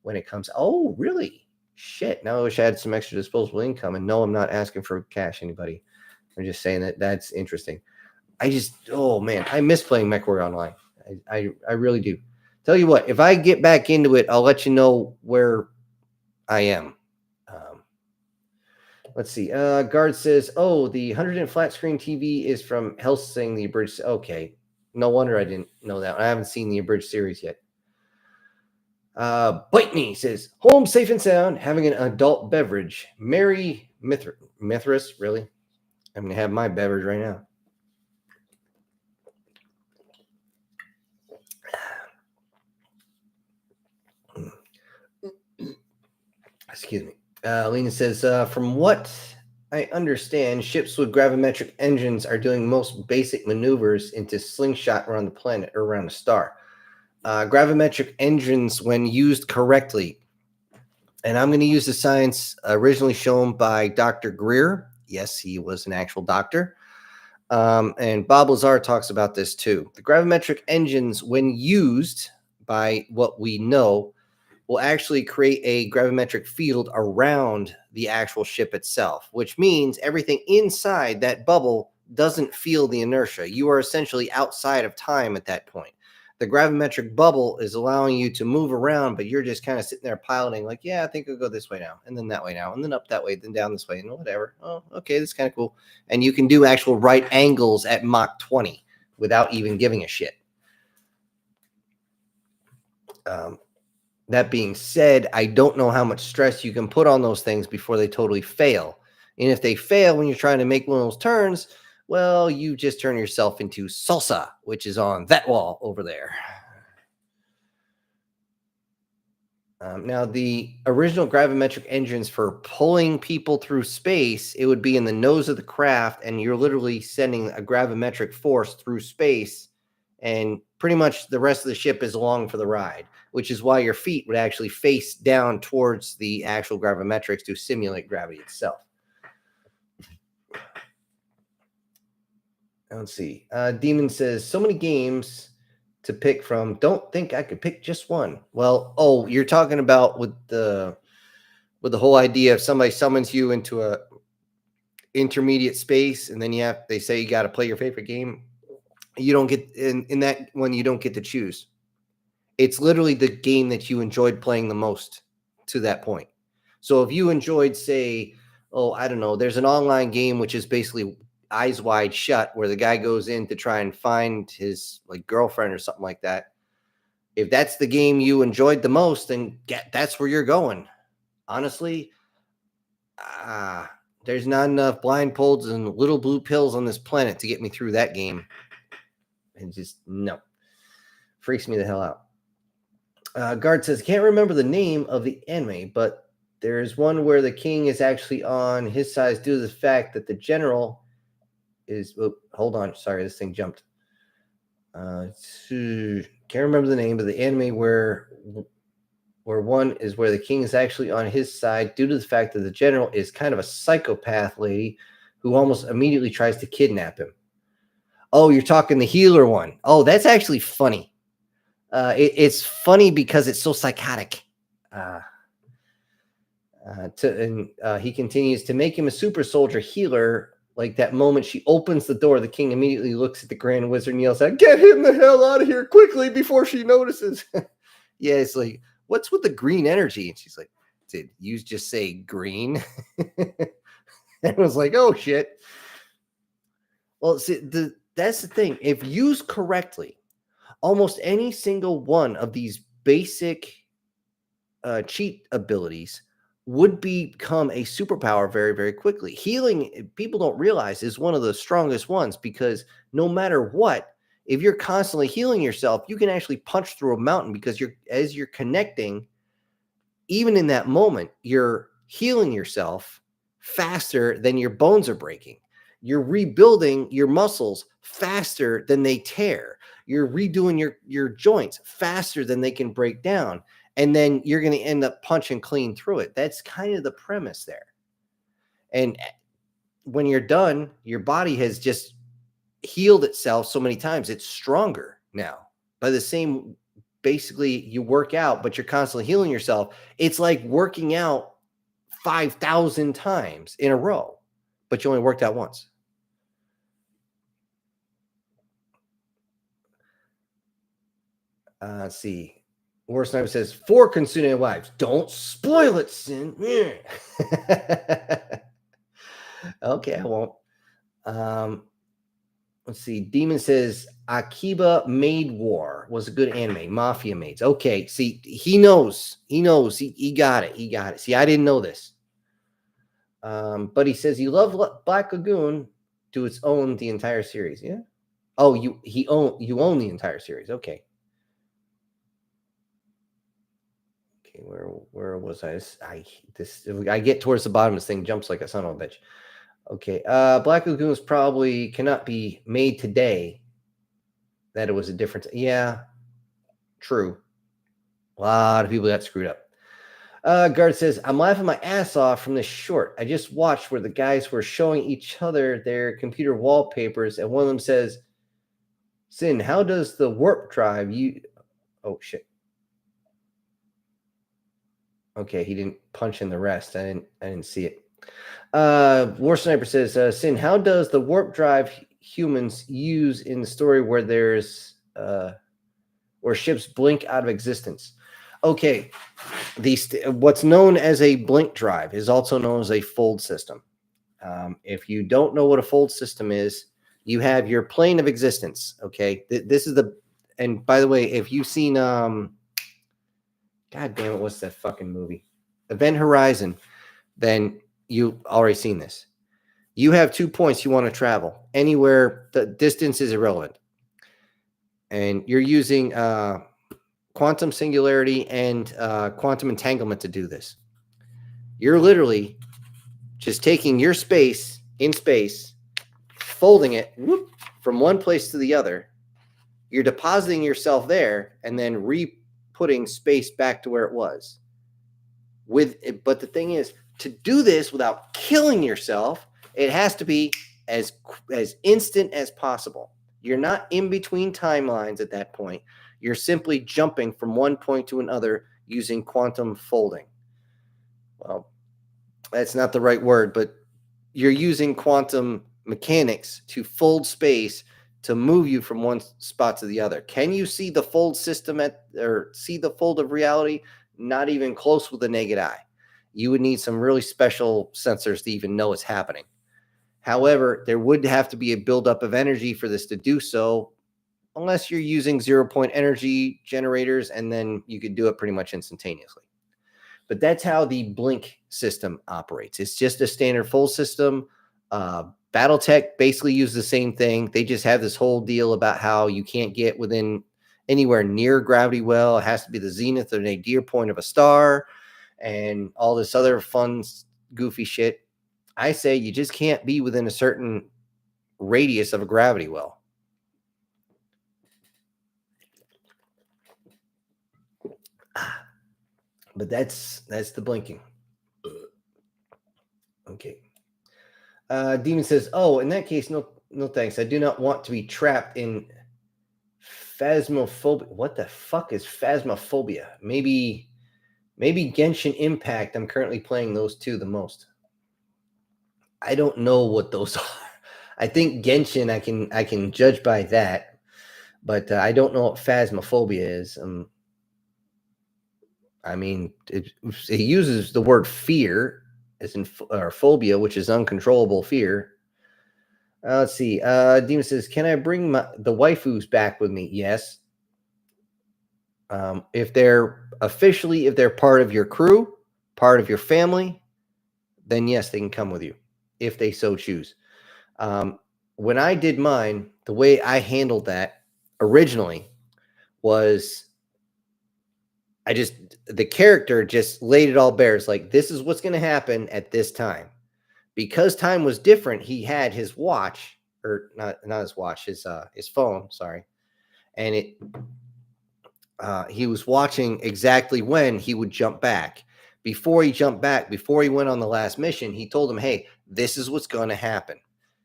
when it comes. Oh, really? Shit. Now I wish I had some extra disposable income. And no, I'm not asking for cash, anybody. I'm just saying that's interesting. Oh, man, I miss playing MechWarrior Online. I really do. Tell you what, if I get back into it, I'll let you know where I am. Let's see. Guard says, oh, the 100-inch flat screen TV is from Hellsing, the abridged. Okay. No wonder I didn't know that. I haven't seen the abridged series yet. Bite Me says, home safe and sound, having an adult beverage. Mary Mithras, really? I'm going to have my beverage right now. Excuse me. Lena says, from what I understand, ships with gravimetric engines are doing most basic maneuvers into slingshot around the planet or around a star. Gravimetric engines, when used correctly, and I'm going to use the science originally shown by Dr. Greer. Yes, he was an actual doctor. And Bob Lazar talks about this too. The gravimetric engines, when used by what we know, will actually create a gravimetric field around the actual ship itself, which means everything inside that bubble doesn't feel the inertia. You are essentially outside of time at that point. The gravimetric bubble is allowing you to move around, but you're just kind of sitting there piloting like, yeah, I think I'll go this way now, and then that way now, and then up that way, then down this way, and whatever. Oh, okay, that's kind of cool. And you can do actual right angles at Mach 20 without even giving a shit. That being said, I don't know how much stress you can put on those things before they totally fail. And if they fail when you're trying to make one of those turns, well, you just turn yourself into salsa, which is on that wall over there. Now, the original gravimetric engines for pulling people through space, it would be in the nose of the craft, and you're literally sending a gravimetric force through space, and pretty much the rest of the ship is along for the ride, which is why your feet would actually face down towards the actual gravimetrics to simulate gravity itself. Let's see. Demon says, so many games to pick from. Don't think I could pick just one. Well, you're talking about with the whole idea of somebody summons you into a intermediate space, and then they say you got to play your favorite game. You don't get in that one. You don't get to choose. It's literally the game that you enjoyed playing the most to that point. So if you enjoyed, say, I don't know, there's an online game which is basically Eyes Wide Shut, where the guy goes in to try and find his like girlfriend or something like that. If that's the game you enjoyed the most, then that's where you're going. Honestly, there's not enough blindfolds and little blue pills on this planet to get me through that game. And just no, freaks me the hell out. Guard says, can't remember the name of the anime, but there's one where the king is actually on his side due to the fact that the general is. Hold on, sorry, this thing jumped. Can't remember the name of the anime where one is where the king is actually on his side due to the fact that the general is kind of a psychopath lady who almost immediately tries to kidnap him. Oh, you're talking the healer one. Oh, that's actually funny. It's funny because it's so psychotic. He continues to make him a super soldier healer. Like that moment she opens the door, the king immediately looks at the Grand Wizard and yells out, "Get him the hell out of here quickly before she notices." Yeah, it's like, what's with the green energy? And she's like, did you just say green? And I was like, oh shit. Well, see, that's the thing. If used correctly, almost any single one of these basic cheat abilities would become a superpower very, very quickly. Healing, people don't realize, is one of the strongest ones because no matter what, if you're constantly healing yourself, you can actually punch through a mountain because as you're connecting, even in that moment, you're healing yourself faster than your bones are breaking. You're rebuilding your muscles faster than they tear. You're redoing your joints faster than they can break down. And then you're going to end up punching clean through it. That's kind of the premise there. And when you're done, your body has just healed itself so many times. It's stronger now. By the same, basically, you work out, but you're constantly healing yourself. It's like working out 5,000 times in a row, but you only worked out once. Let's see. War Sniper says, 4 Kitsune wives. Don't spoil it, Sin. Okay, I won't. Let's see. Demon says, Akiba Maid War was a good anime. Mafia Maids. Okay, see, he knows. He knows. He got it. He got it. See, I didn't know this. But he says, you love Black Lagoon. Do its own the entire series. Yeah. Oh, you own the entire series. Okay. Where was I? I get towards the bottom, this thing jumps like a son of a bitch. Okay, Black Lagoons probably cannot be made today. That it was a different. Yeah, true. A lot of people got screwed up. Guard says, I'm laughing my ass off from this short. I just watched where the guys were showing each other their computer wallpapers, and one of them says, Sin, how does the warp drive you? Oh, shit. Okay, he didn't punch in the rest. I didn't see it. War Sniper says, Sin, how does the warp drive humans use in the story where there's where ships blink out of existence? Okay, what's known as a blink drive is also known as a fold system. If you don't know what a fold system is, you have your plane of existence. Okay, this is and by the way, if you've seen God damn it, what's that fucking movie? Event Horizon, then you've already seen this. You have 2 points you want to travel. Anywhere, the distance is irrelevant. And you're using quantum singularity and quantum entanglement to do this. You're literally just taking your space in space, folding it from one place to the other. You're depositing yourself there and then putting space back to where it was. But the thing is, to do this without killing yourself, it has to be as instant as possible. You're not in between timelines at that point. You're simply jumping from one point to another using quantum folding. Well, that's not the right word, but you're using quantum mechanics to fold space to move you from one spot to the other. Can you see the fold system or see the fold of reality? Not even close with the naked eye. You would need some really special sensors to even know it's happening. However, there would have to be a buildup of energy for this to do so, unless you're using 0-point energy generators, and then you could do it pretty much instantaneously. But that's how the blink system operates. It's just a standard fold system. BattleTech basically uses the same thing. They just have this whole deal about how you can't get within anywhere near gravity well. It has to be the zenith or nadir point of a star and all this other fun, goofy shit. I say you just can't be within a certain radius of a gravity well. But that's the blinking. Okay. Demon says, "Oh, in that case, no thanks. I do not want to be trapped in phasmophobia." What the fuck is phasmophobia? Maybe Genshin Impact. I'm currently playing those two the most. I don't know what those are. I think Genshin I can judge by that, but I don't know what phasmophobia is. I mean, it uses the word fear as in or phobia, which is uncontrollable fear. Let's see. Demon says, "Can I bring the waifus back with me?" Yes. If they're part of your crew, part of your family, then yes, they can come with you if they so choose. When I did mine, the way I handled that originally was the character just laid it all bare. It's like, this is what's going to happen at this time. Because time was different, he had his watch, or not his watch, his phone, sorry. And he was watching exactly when he would jump back. Before he jumped back, before he went on the last mission, he told him, "Hey, this is what's going to happen.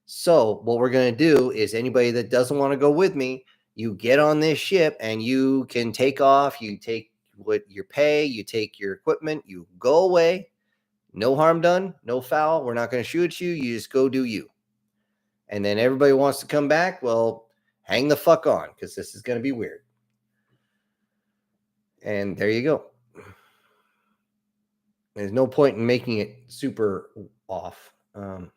So what we're going to do is anybody that doesn't want to go with me, you get on this ship and you can take off. You take what your pay, you take your equipment, you go away. No harm done, no foul. We're not going to shoot you. You just go do you. And then everybody wants to come back. Well, hang the fuck on, because this is going to be weird." And there you go. There's no point in making it super off. Let's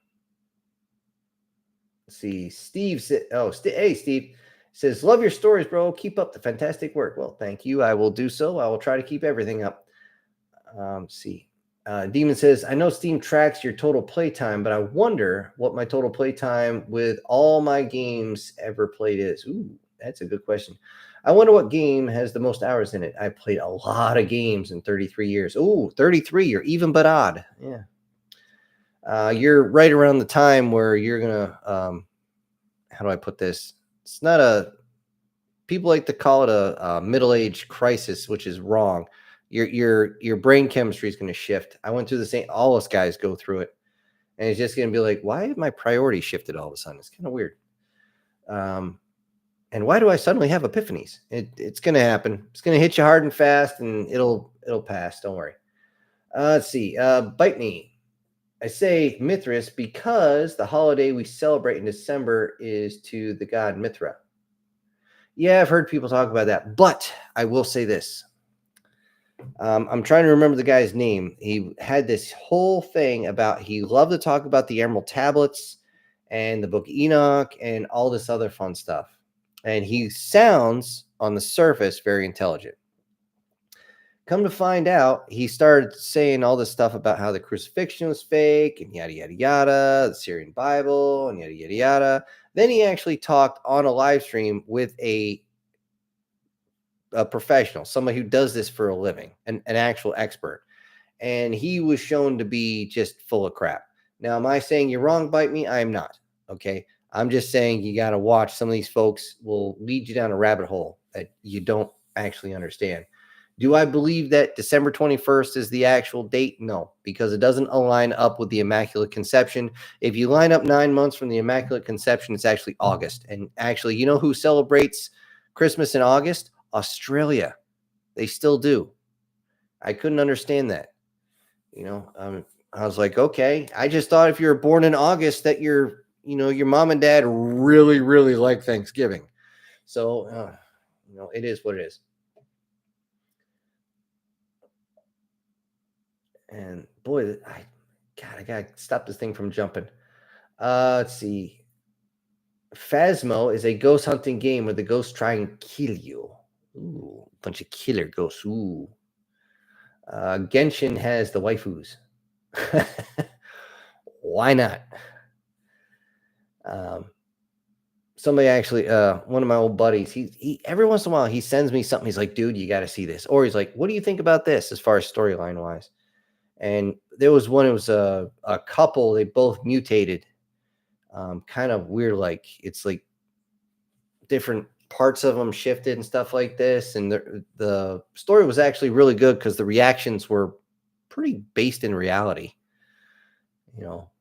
see. Steve said, hey, Steve says, "Love your stories, bro. Keep up the fantastic work." Well, thank you. I will do so. I will try to keep everything up. See. Demon says, "I know Steam tracks your total playtime, but I wonder what my total playtime with all my games ever played is." Ooh, that's a good question. I wonder what game has the most hours in it. I played a lot of games in 33 years. Ooh, 33. You're even but odd. Yeah. You're right around the time where you're going to, how do I put this? It's not people like to call it a middle-age crisis, which is wrong. Your brain chemistry is going to shift. I went through the same. All us guys go through it, and it's just going to be like, why have my priorities shifted all of a sudden? It's kind of weird. And why do I suddenly have epiphanies? It's going to happen. It's going to hit you hard and fast, and it'll pass. Don't worry. Let's see. Bite me. I say Mithras because the holiday we celebrate in December is to the god Mithra. Yeah, I've heard people talk about that, but I will say this. I'm trying to remember the guy's name. He had this whole thing about he loved to talk about the Emerald Tablets and the Book of Enoch and all this other fun stuff. And he sounds on the surface very intelligent. Come to find out, he started saying all this stuff about how the crucifixion was fake and yada, yada, yada, the Syrian Bible and yada, yada, yada. Then he actually talked on a live stream with a professional, somebody who does this for a living, an actual expert. And he was shown to be just full of crap. Now, am I saying you're wrong, Bite Me? I am not. Okay. I'm just saying you got to watch. Some of these folks will lead you down a rabbit hole that you don't actually understand. Do I believe that December 21st is the actual date? No, because it doesn't align up with the Immaculate Conception. If you line up 9 months from the Immaculate Conception, it's actually August. And actually, you know who celebrates Christmas in August? Australia. They still do. I couldn't understand that. I was like, okay. I just thought if you were born in August that your mom and dad really, really like Thanksgiving. So, it is what it is. And boy, I gotta stop this thing from jumping. Let's see. Phasmo is a ghost hunting game where the ghosts try and kill you. Ooh, bunch of killer ghosts. Ooh. Genshin has the waifus. Why not? Somebody actually, one of my old buddies, he every once in a while he sends me something. He's like, dude, you got to see this. Or he's like, what do you think about this as far as storyline wise? And there was one, it was a couple, they both mutated. Kind of weird, like it's like different parts of them shifted and stuff like this. And the story was actually really good because the reactions were pretty based in reality.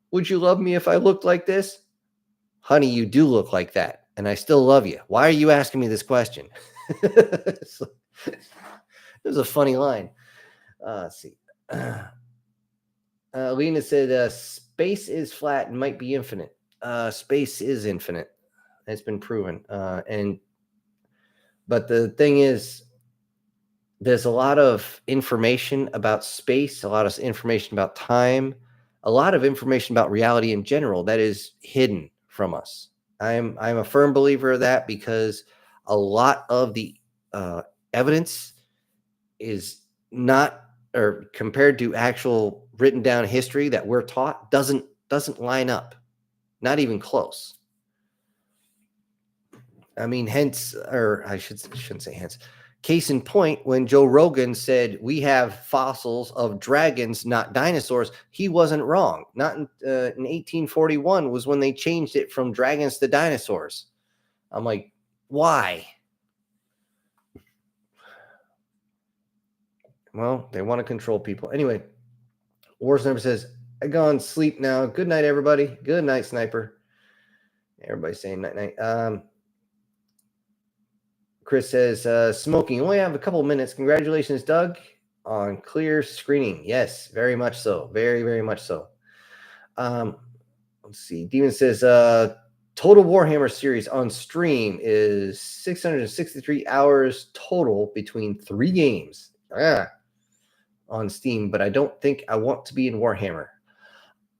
Would you love me if I looked like this? Honey, you do look like that, and I still love you. Why are you asking me this question? It was a funny line. Let's see. Lena said, space is flat and might be infinite. Space is infinite. It's been proven. But the thing is, there's a lot of information about space, a lot of information about time, a lot of information about reality in general that is hidden from us. I'm a firm believer of that because a lot of the evidence is not, or compared to actual written down history that we're taught, doesn't line up, not even close. I mean, hence, or I shouldn't say hence. Case in point, when Joe Rogan said we have fossils of dragons, not dinosaurs, he wasn't wrong. Not in 1841 was when they changed it from dragons to dinosaurs. I'm like, why? Well, they want to control people. Anyway, Wars Number says, I go on sleep now. Good night, everybody. Good night, Sniper. Everybody's saying night night. Chris says, smoking. You only have a couple of minutes. Congratulations, Doug, on clear screening. Yes, very much so. Very, very much so. Let's see. Demon says, total Warhammer series on stream is 663 hours total between 3 games on Steam, but I don't think I want to be in Warhammer.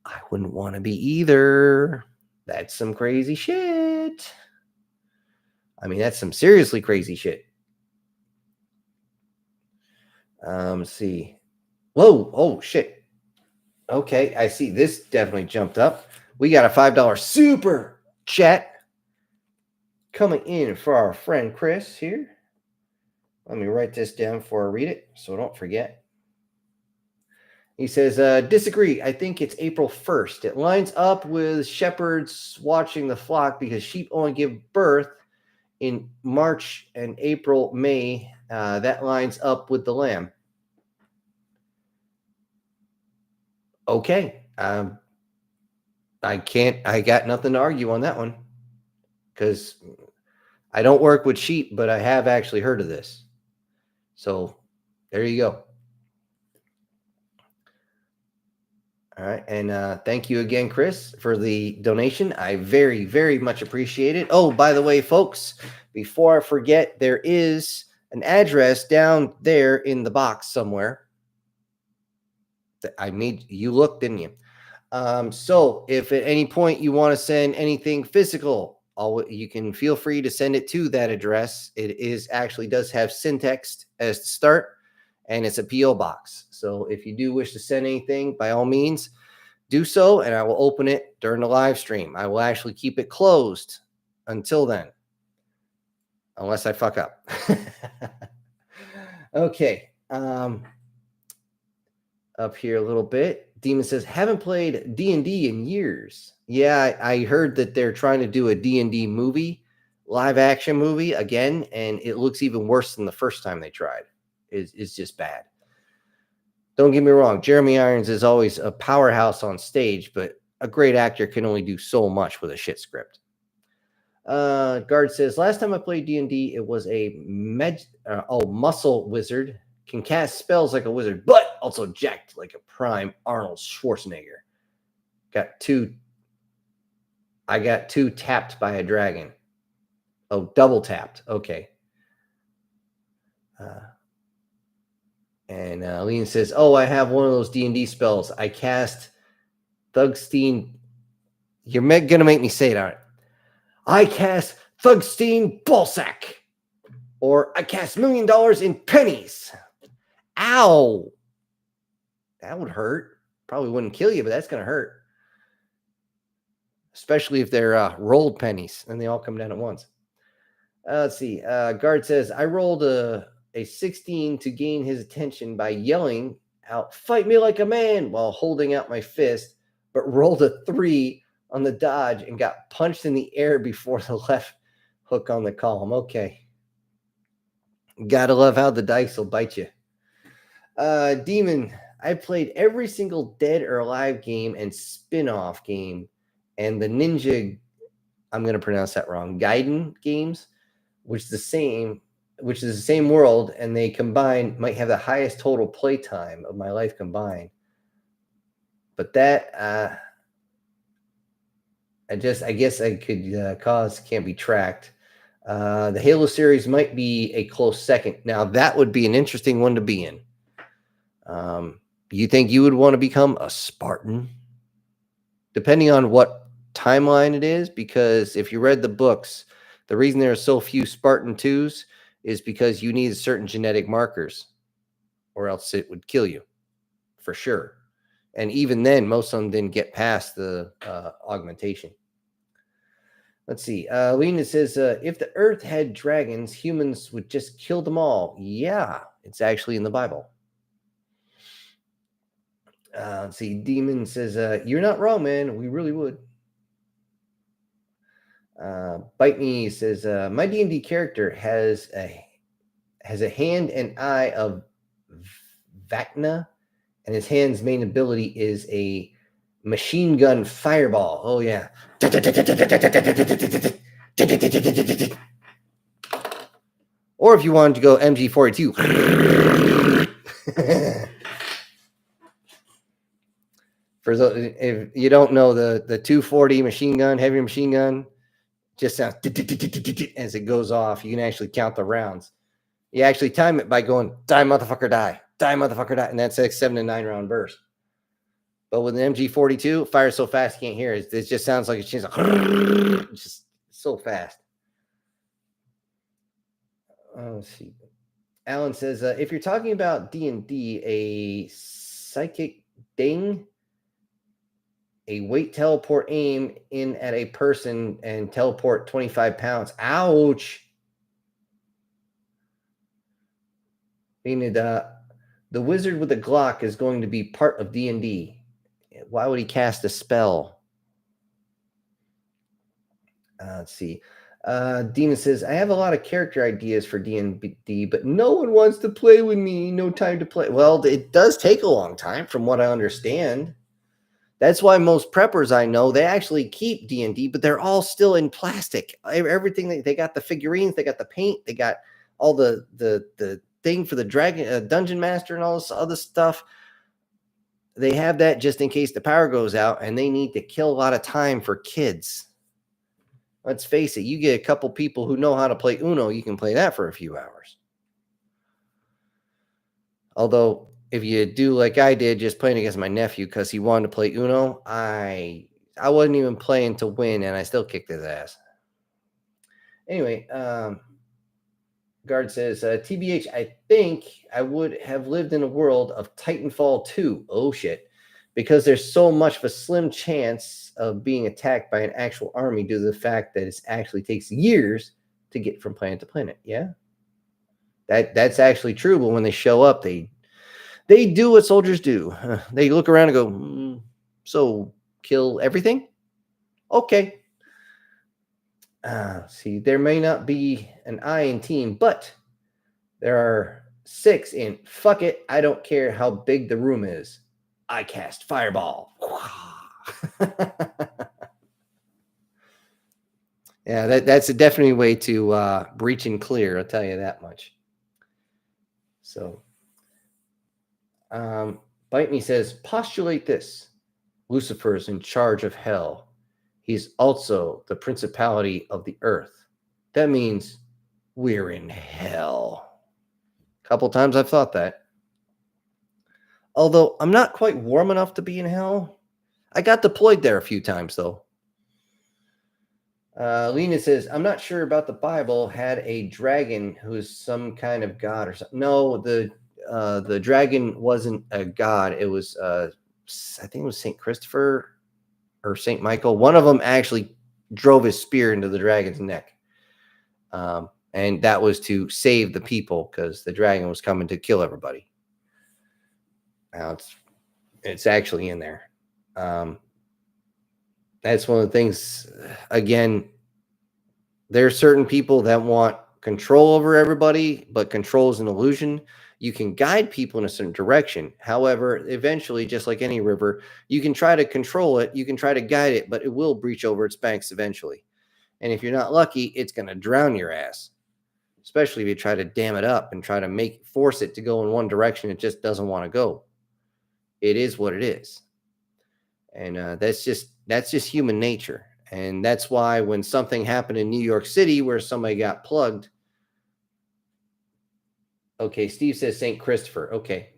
I wouldn't want to be either. That's some crazy shit. I mean, that's some seriously crazy shit. Let's see. Whoa. Oh, shit. Okay, I see. This definitely jumped up. We got a $5 super chat coming in for our friend Chris here. Let me write this down before I read it so I don't forget. He says, disagree. I think it's April 1st. It lines up with shepherds watching the flock because sheep only give birth in March and April, May. That lines up with the lamb. Okay. I got nothing to argue on that one because I don't work with sheep, but I have actually heard of this. So there you go. All right. And thank you again, Chris, for the donation. I very, very much appreciate it. Oh, by the way, folks, before I forget, there is an address down there in the box somewhere that I made you look, didn't you? So if at any point you want to send anything physical, you can feel free to send it to that address. It does have syntax as the start, and it's a PO box. So if you do wish to send anything, by all means, do so, and I will open it during the live stream. I will actually keep it closed until then, unless I fuck up. Okay. Up here a little bit. Demon says, haven't played D&D in years. Yeah, I heard that they're trying to do a D&D movie, live action movie again, and it looks even worse than the first time they tried. is just bad. Don't get me wrong, Jeremy Irons is always a powerhouse on stage, but a great actor can only do so much with a shit script. Guard says, last time I played D&D, it was a muscle wizard. Can cast spells like a wizard, but also jacked like a prime Arnold Schwarzenegger. I got two tapped by a dragon. Oh, double tapped. Okay. And Lean says, oh, I have one of those D&D spells. I cast Thugstein. You're going to make me say it, aren't you? I cast Thugstein Ballsack. Or I cast $1 million in pennies. Ow. That would hurt. Probably wouldn't kill you, but that's going to hurt. Especially if they're rolled pennies and they all come down at once. Let's see. Guard says, I rolled a 16 to gain his attention by yelling out, fight me like a man, while holding out my fist, but rolled a 3 on the dodge and got punched in the air before the left hook on the column. Okay. Gotta love how the dice will bite you. Demon, I played every single Dead or Alive game and spin-off game and the Ninja, I'm going to pronounce that wrong, Gaiden games, which is the same world, and they combined might have the highest total play time of my life combined. But that, I guess I could cause can't be tracked. The Halo series might be a close second. Now that would be an interesting one to be in. You think you would want to become a Spartan? Depending on what timeline it is, because if you read the books, the reason there are so few Spartan 2s is because you need certain genetic markers, or else it would kill you, for sure. And even then, most of them didn't get past the augmentation. Let's see. Lena says, if the earth had dragons, humans would just kill them all. Yeah, it's actually in the Bible. Let's see. Demon says, you're not wrong, man. We really would. Bite Me says, my D&D character has a hand and eye of Vecna, and his hand's main ability is a machine gun fireball. Oh, yeah. Or if you wanted to go MG42. For those, if you don't know, the 240 machine gun, heavy machine gun, just sounds as it goes off. You can actually count the rounds. You actually time it by going, die, motherfucker, die. Die, motherfucker, die. And that's like 7 to 9 round burst. But with an MG42, it fires so fast you can't hear it. It just sounds like it's just so fast. Let's see. Alan says, if you're talking about D&D, a psychic ding, a weight teleport aim in at a person and teleport 25 pounds. Ouch. Meaning the wizard with the Glock is going to be part of D&D. Why would he cast a spell? Let's see. Dina says, I have a lot of character ideas for D&D, but no one wants to play with me. No time to play. Well, it does take a long time from what I understand. That's why most preppers I know, they actually keep D&D, but they're all still in plastic. Everything, they got the figurines, they got the paint, they got all the thing for the dragon dungeon master and all this other stuff. They have that just in case the power goes out and they need to kill a lot of time for kids. Let's face it, you get a couple people who know how to play Uno, you can play that for a few hours. Although, if you do like I did, just playing against my nephew because he wanted to play Uno, I wasn't even playing to win, and I still kicked his ass. Anyway, Guard says, TBH, I think I would have lived in a world of Titanfall 2. Oh, shit. Because there's so much of a slim chance of being attacked by an actual army due to the fact that it actually takes years to get from planet to planet. Yeah. That's actually true, but when they show up, they do what soldiers do. They look around and go, so kill everything? Okay. See, there may not be an I in team, but there are 6 in fuck it, I don't care how big the room is. I cast fireball. Yeah, that's a definitely way to breach and clear, I'll tell you that much. So Bite Me says, postulate this. Lucifer is in charge of hell. He's also the principality of the earth. That means we're in hell. A couple times I've thought that. Although I'm not quite warm enough to be in hell. I got deployed there a few times, though. Lena says, I'm not sure about the Bible had a dragon who's some kind of god or something. No, the dragon wasn't a god. It was, I think it was St. Christopher or St. Michael. One of them actually drove his spear into the dragon's neck. And that was to save the people because the dragon was coming to kill everybody. Now it's actually in there. That's one of the things, again, there are certain people that want control over everybody, but control is an illusion. You can guide people in a certain direction. However, eventually, just like any river, you can try to control it, you can try to guide it, but it will breach over its banks eventually. And if you're not lucky, it's going to drown your ass, especially if you try to dam it up and try to force it to go in one direction it just doesn't want to go. It is what it is. And that's just human nature. And that's why when something happened in New York City where somebody got plugged. Okay, Steve says St. Christopher. Okay.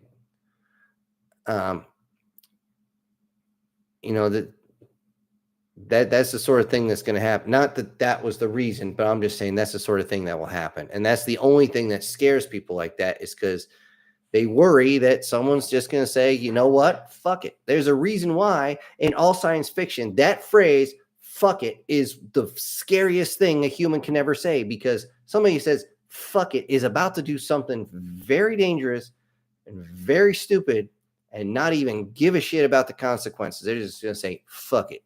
That's the sort of thing that's going to happen. Not that was the reason, but I'm just saying that's the sort of thing that will happen. And that's the only thing that scares people like that is because they worry that someone's just going to say, you know what? Fuck it. There's a reason why in all science fiction, that phrase, fuck it, is the scariest thing a human can ever say, because somebody who says, fuck it, is about to do something very dangerous and very stupid and not even give a shit about the consequences. They're just going to say, fuck it.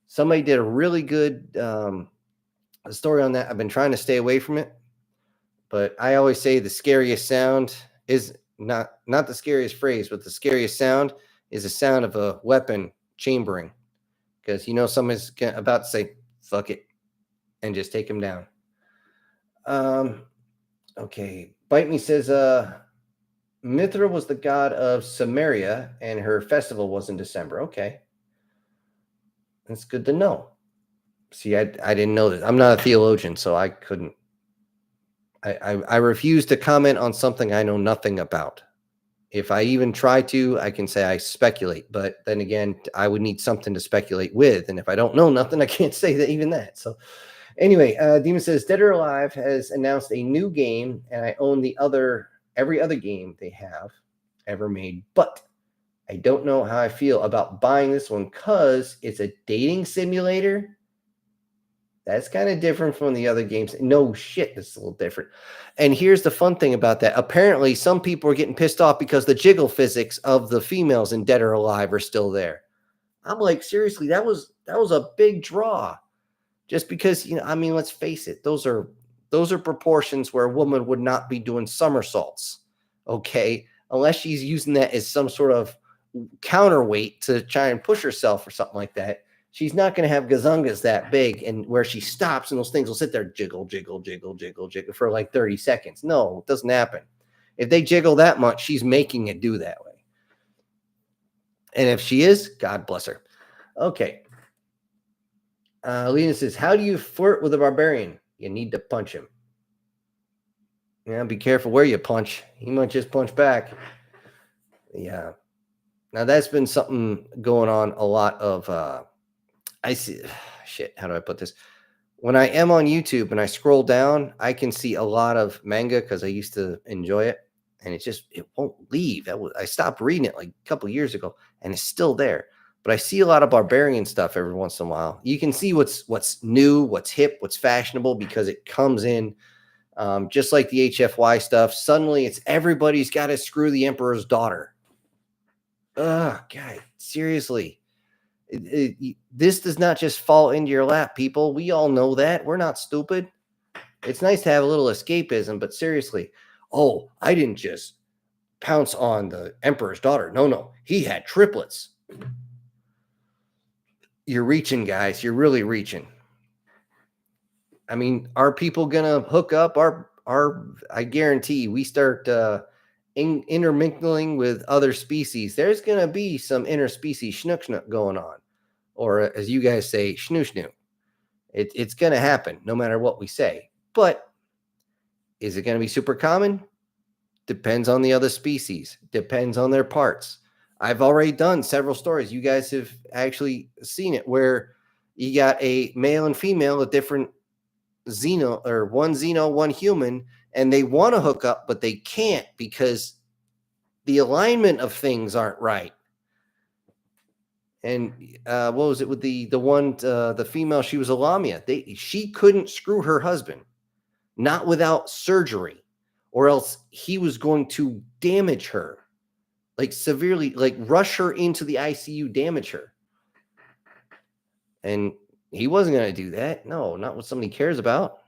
Somebody did a really good story on that. I've been trying to stay away from it, but I always say the scariest sound is not the scariest phrase, but the scariest sound is the sound of a weapon chambering, because somebody's about to say fuck it and just take him down. Okay, Bite Me says Mithra was the god of Samaria and her festival was in December. Okay, that's good to know. See, I didn't know that. I'm not a theologian, so I couldn't. I refuse to comment on something I know nothing about. If I even try to, I can say I speculate. But then again, I would need something to speculate with. And if I don't know nothing, I can't say that even that. So anyway, Demon says, Dead or Alive has announced a new game, and I own every other game they have ever made. But I don't know how I feel about buying this one because it's a dating simulator. That's kind of different from the other games. No shit, it's a little different. And here's the fun thing about that. Apparently, some people are getting pissed off because the jiggle physics of the females in Dead or Alive are still there. I'm like, seriously, that was a big draw. Just because, let's face it, those are proportions where a woman would not be doing somersaults. Okay, unless she's using that as some sort of counterweight to try and push herself or something like that. She's not going to have gazungas that big and where she stops and those things will sit there jiggle, jiggle, jiggle, jiggle, jiggle for like 30 seconds. No, it doesn't happen. If they jiggle that much, she's making it do that way. And if she is, God bless her. Okay. Lena says, how do you flirt with a barbarian? You need to punch him. Yeah, be careful where you punch. He might just punch back. Yeah. Now that's been something going on a lot of, I see shit. How do I put this? When I am on YouTube and I scroll down, I can see a lot of manga because I used to enjoy it, and it won't leave. I stopped reading it like a couple years ago, and it's still there. But I see a lot of barbarian stuff every once in a while. You can see what's new, what's hip, what's fashionable because it comes in, just like the HFY stuff. Suddenly, it's everybody's got to screw the emperor's daughter. Ugh, God, seriously. This does not just fall into your lap, people. We all know that. We're not stupid. It's nice to have a little escapism, but seriously, oh, I didn't just pounce on the emperor's daughter. No, he had triplets. You're reaching, guys. You're really reaching. I mean, are people gonna hook up? I guarantee we start intermingling with other species. There's gonna be some interspecies schnook going on, or as you guys say, schnoo. It's gonna happen no matter what we say. But is it gonna be super common? Depends on the other species. Depends on their parts. I've already done several stories. You guys have actually seen it where you got a male and female, a different xeno, or one xeno, one human, and they want to hook up, but they can't because the alignment of things aren't right. And what was it with the female? She was a Lamia. She couldn't screw her husband, not without surgery, or else he was going to damage her, like severely, like rush her into the ICU, damage her. And he wasn't going to do that. No, not what somebody cares about.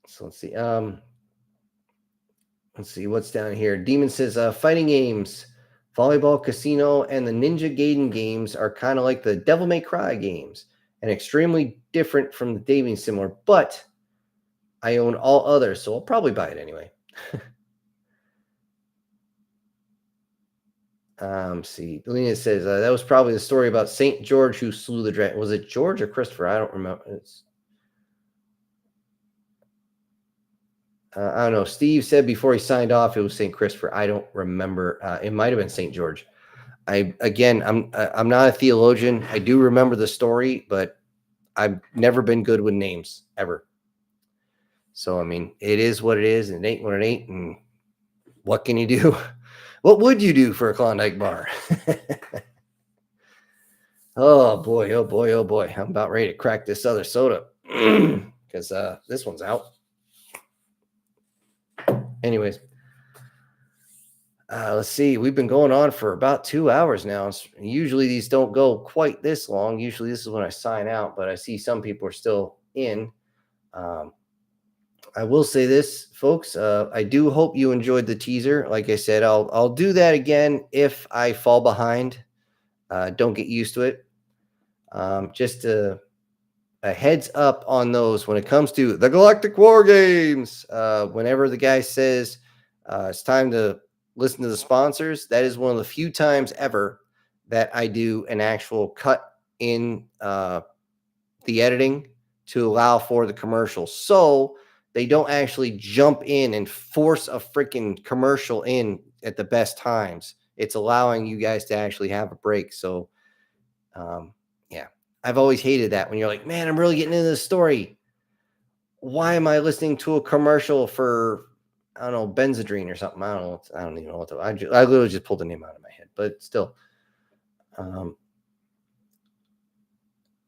So let's see. Let's see what's down here. Demon says fighting games, volleyball, casino, and the Ninja Gaiden games are kind of like the Devil May Cry games and extremely different from the dating similar, but I own all others, so I'll probably buy it anyway. See, Lena says that was probably the story about St. George who slew the dragon. Was it George or Christopher? I don't remember. I don't know. Steve said before he signed off it was St. Christopher. I don't remember. It might have been St. George. I'm not a theologian. I do remember the story, but I've never been good with names ever. So I mean, it is what it is, and it ain't what it ain't. And what can you do? What would you do for a Klondike bar? Oh boy. I'm about ready to crack this other soda because this one's out. Anyways, let's see. We've been going on for about 2 hours now. Usually these don't go quite this long. Usually this is when I sign out, but I see some people are still in. I will say this, folks. I do hope you enjoyed the teaser. Like I said, I'll do that again if I fall behind. Don't get used to it. Just a heads up on those when it comes to the Galactic War Games. Whenever the guy says it's time to listen to the sponsors, that is one of the few times ever that I do an actual cut in the editing to allow for the commercial. So they don't actually jump in and force a freaking commercial in at the best times. It's allowing you guys to actually have a break. So, yeah, I've always hated that when you're like, man, I'm really getting into this story. Why am I listening to a commercial for, I don't know, Benzedrine or something? I don't know. I don't even know what I literally just pulled the name out of my head, but still.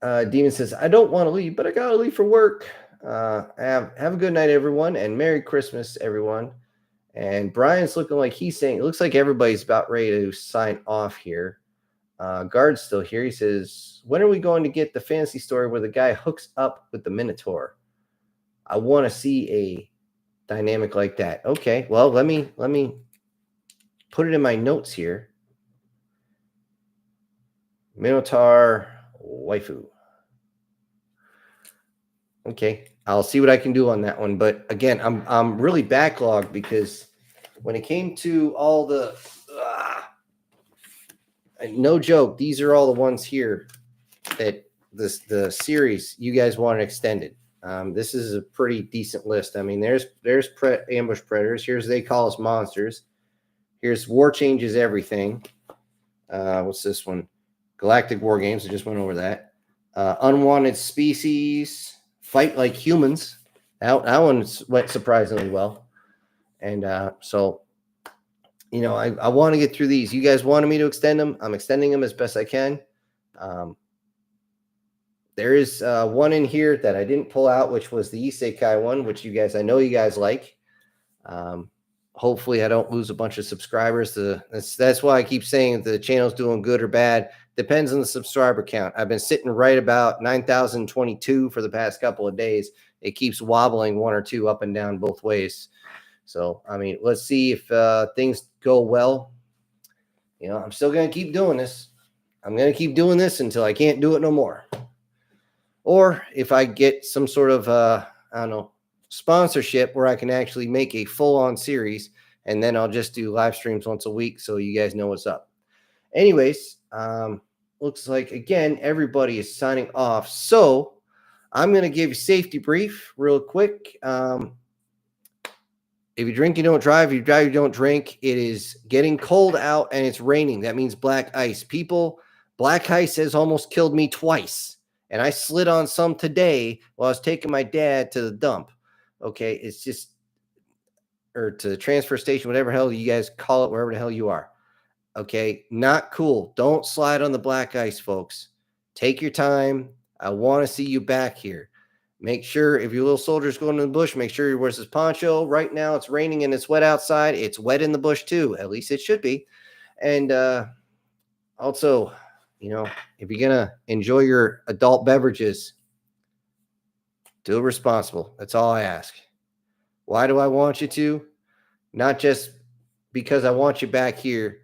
Demon says, I don't want to leave, but I got to leave for work. Have a good night, everyone, and Merry Christmas, everyone. And Brian's looking like he's saying, it looks like everybody's about ready to sign off here. Guard's still here. He says, when are we going to get the fantasy story where the guy hooks up with the Minotaur? I want to see a dynamic like that. Okay, well, let me put it in my notes here. Minotaur waifu. Okay, I'll see what I can do on that one. But again, I'm really backlogged because when it came to all the no joke, these are all the ones here that the series you guys wanted extended. This is a pretty decent list. I mean, there's ambush predators. Here's They Call Us Monsters. Here's War Changes Everything. What's this one? Galactic War Games. I just went over that. Unwanted Species. Fight Like Humans. That one went surprisingly well. And so, you know, I want to get through these. You guys wanted me to extend them. I'm extending them as best I can. There is one in here that I didn't pull out, which was the Isekai one, which I know you guys like. Hopefully I don't lose a bunch of subscribers. That's why I keep saying the channel's doing good or bad. Depends on the subscriber count. I've been sitting right about 9,022 for the past couple of days. it keeps wobbling one or two up and down both ways. So, I mean, let's see if things go well. You know, I'm still going to keep doing this. I'm going to keep doing this until I can't do it no more. Or if I get some sort of, I don't know, sponsorship where I can actually make a full-on series, and then I'll just do live streams once a week so you guys know what's up. Anyways, looks like, again, everybody is signing off. So I'm going to give you safety brief real quick. If you drink, you don't drive. If you drive, you don't drink. It is getting cold out and it's raining. That means black ice. People, black ice has almost killed me twice. And I slid on some today while I was taking my dad to the dump. Okay, it's just, or to the transfer station, whatever hell you guys call it, wherever the hell you are. Okay, not cool. Don't slide on the black ice, folks. Take your time. I want to see you back here. Make sure if your little soldier's going in the bush, make sure he wears his poncho. Right now it's raining and it's wet outside. It's wet in the bush too. At least it should be. And also, you know, if you're going to enjoy your adult beverages, do it responsible. That's all I ask. Why do I want you to? Not just because I want you back here,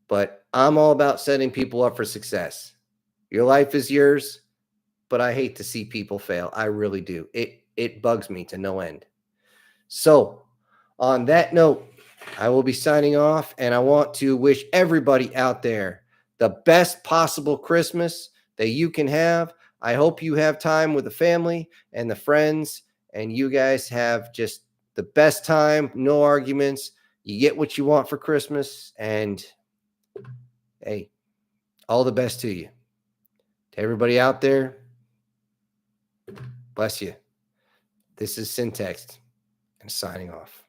but I'm all about setting people up for success. Your life is yours, but I hate to see people fail. I really do. It bugs me to no end. So, on that note, I will be signing off, and I want to wish everybody out there the best possible Christmas that you can have. I hope you have time with the family and the friends, and you guys have just the best time, no arguments. You get what you want for Christmas, and hey, all the best to you. To everybody out there, bless you. This is Syntext and signing off.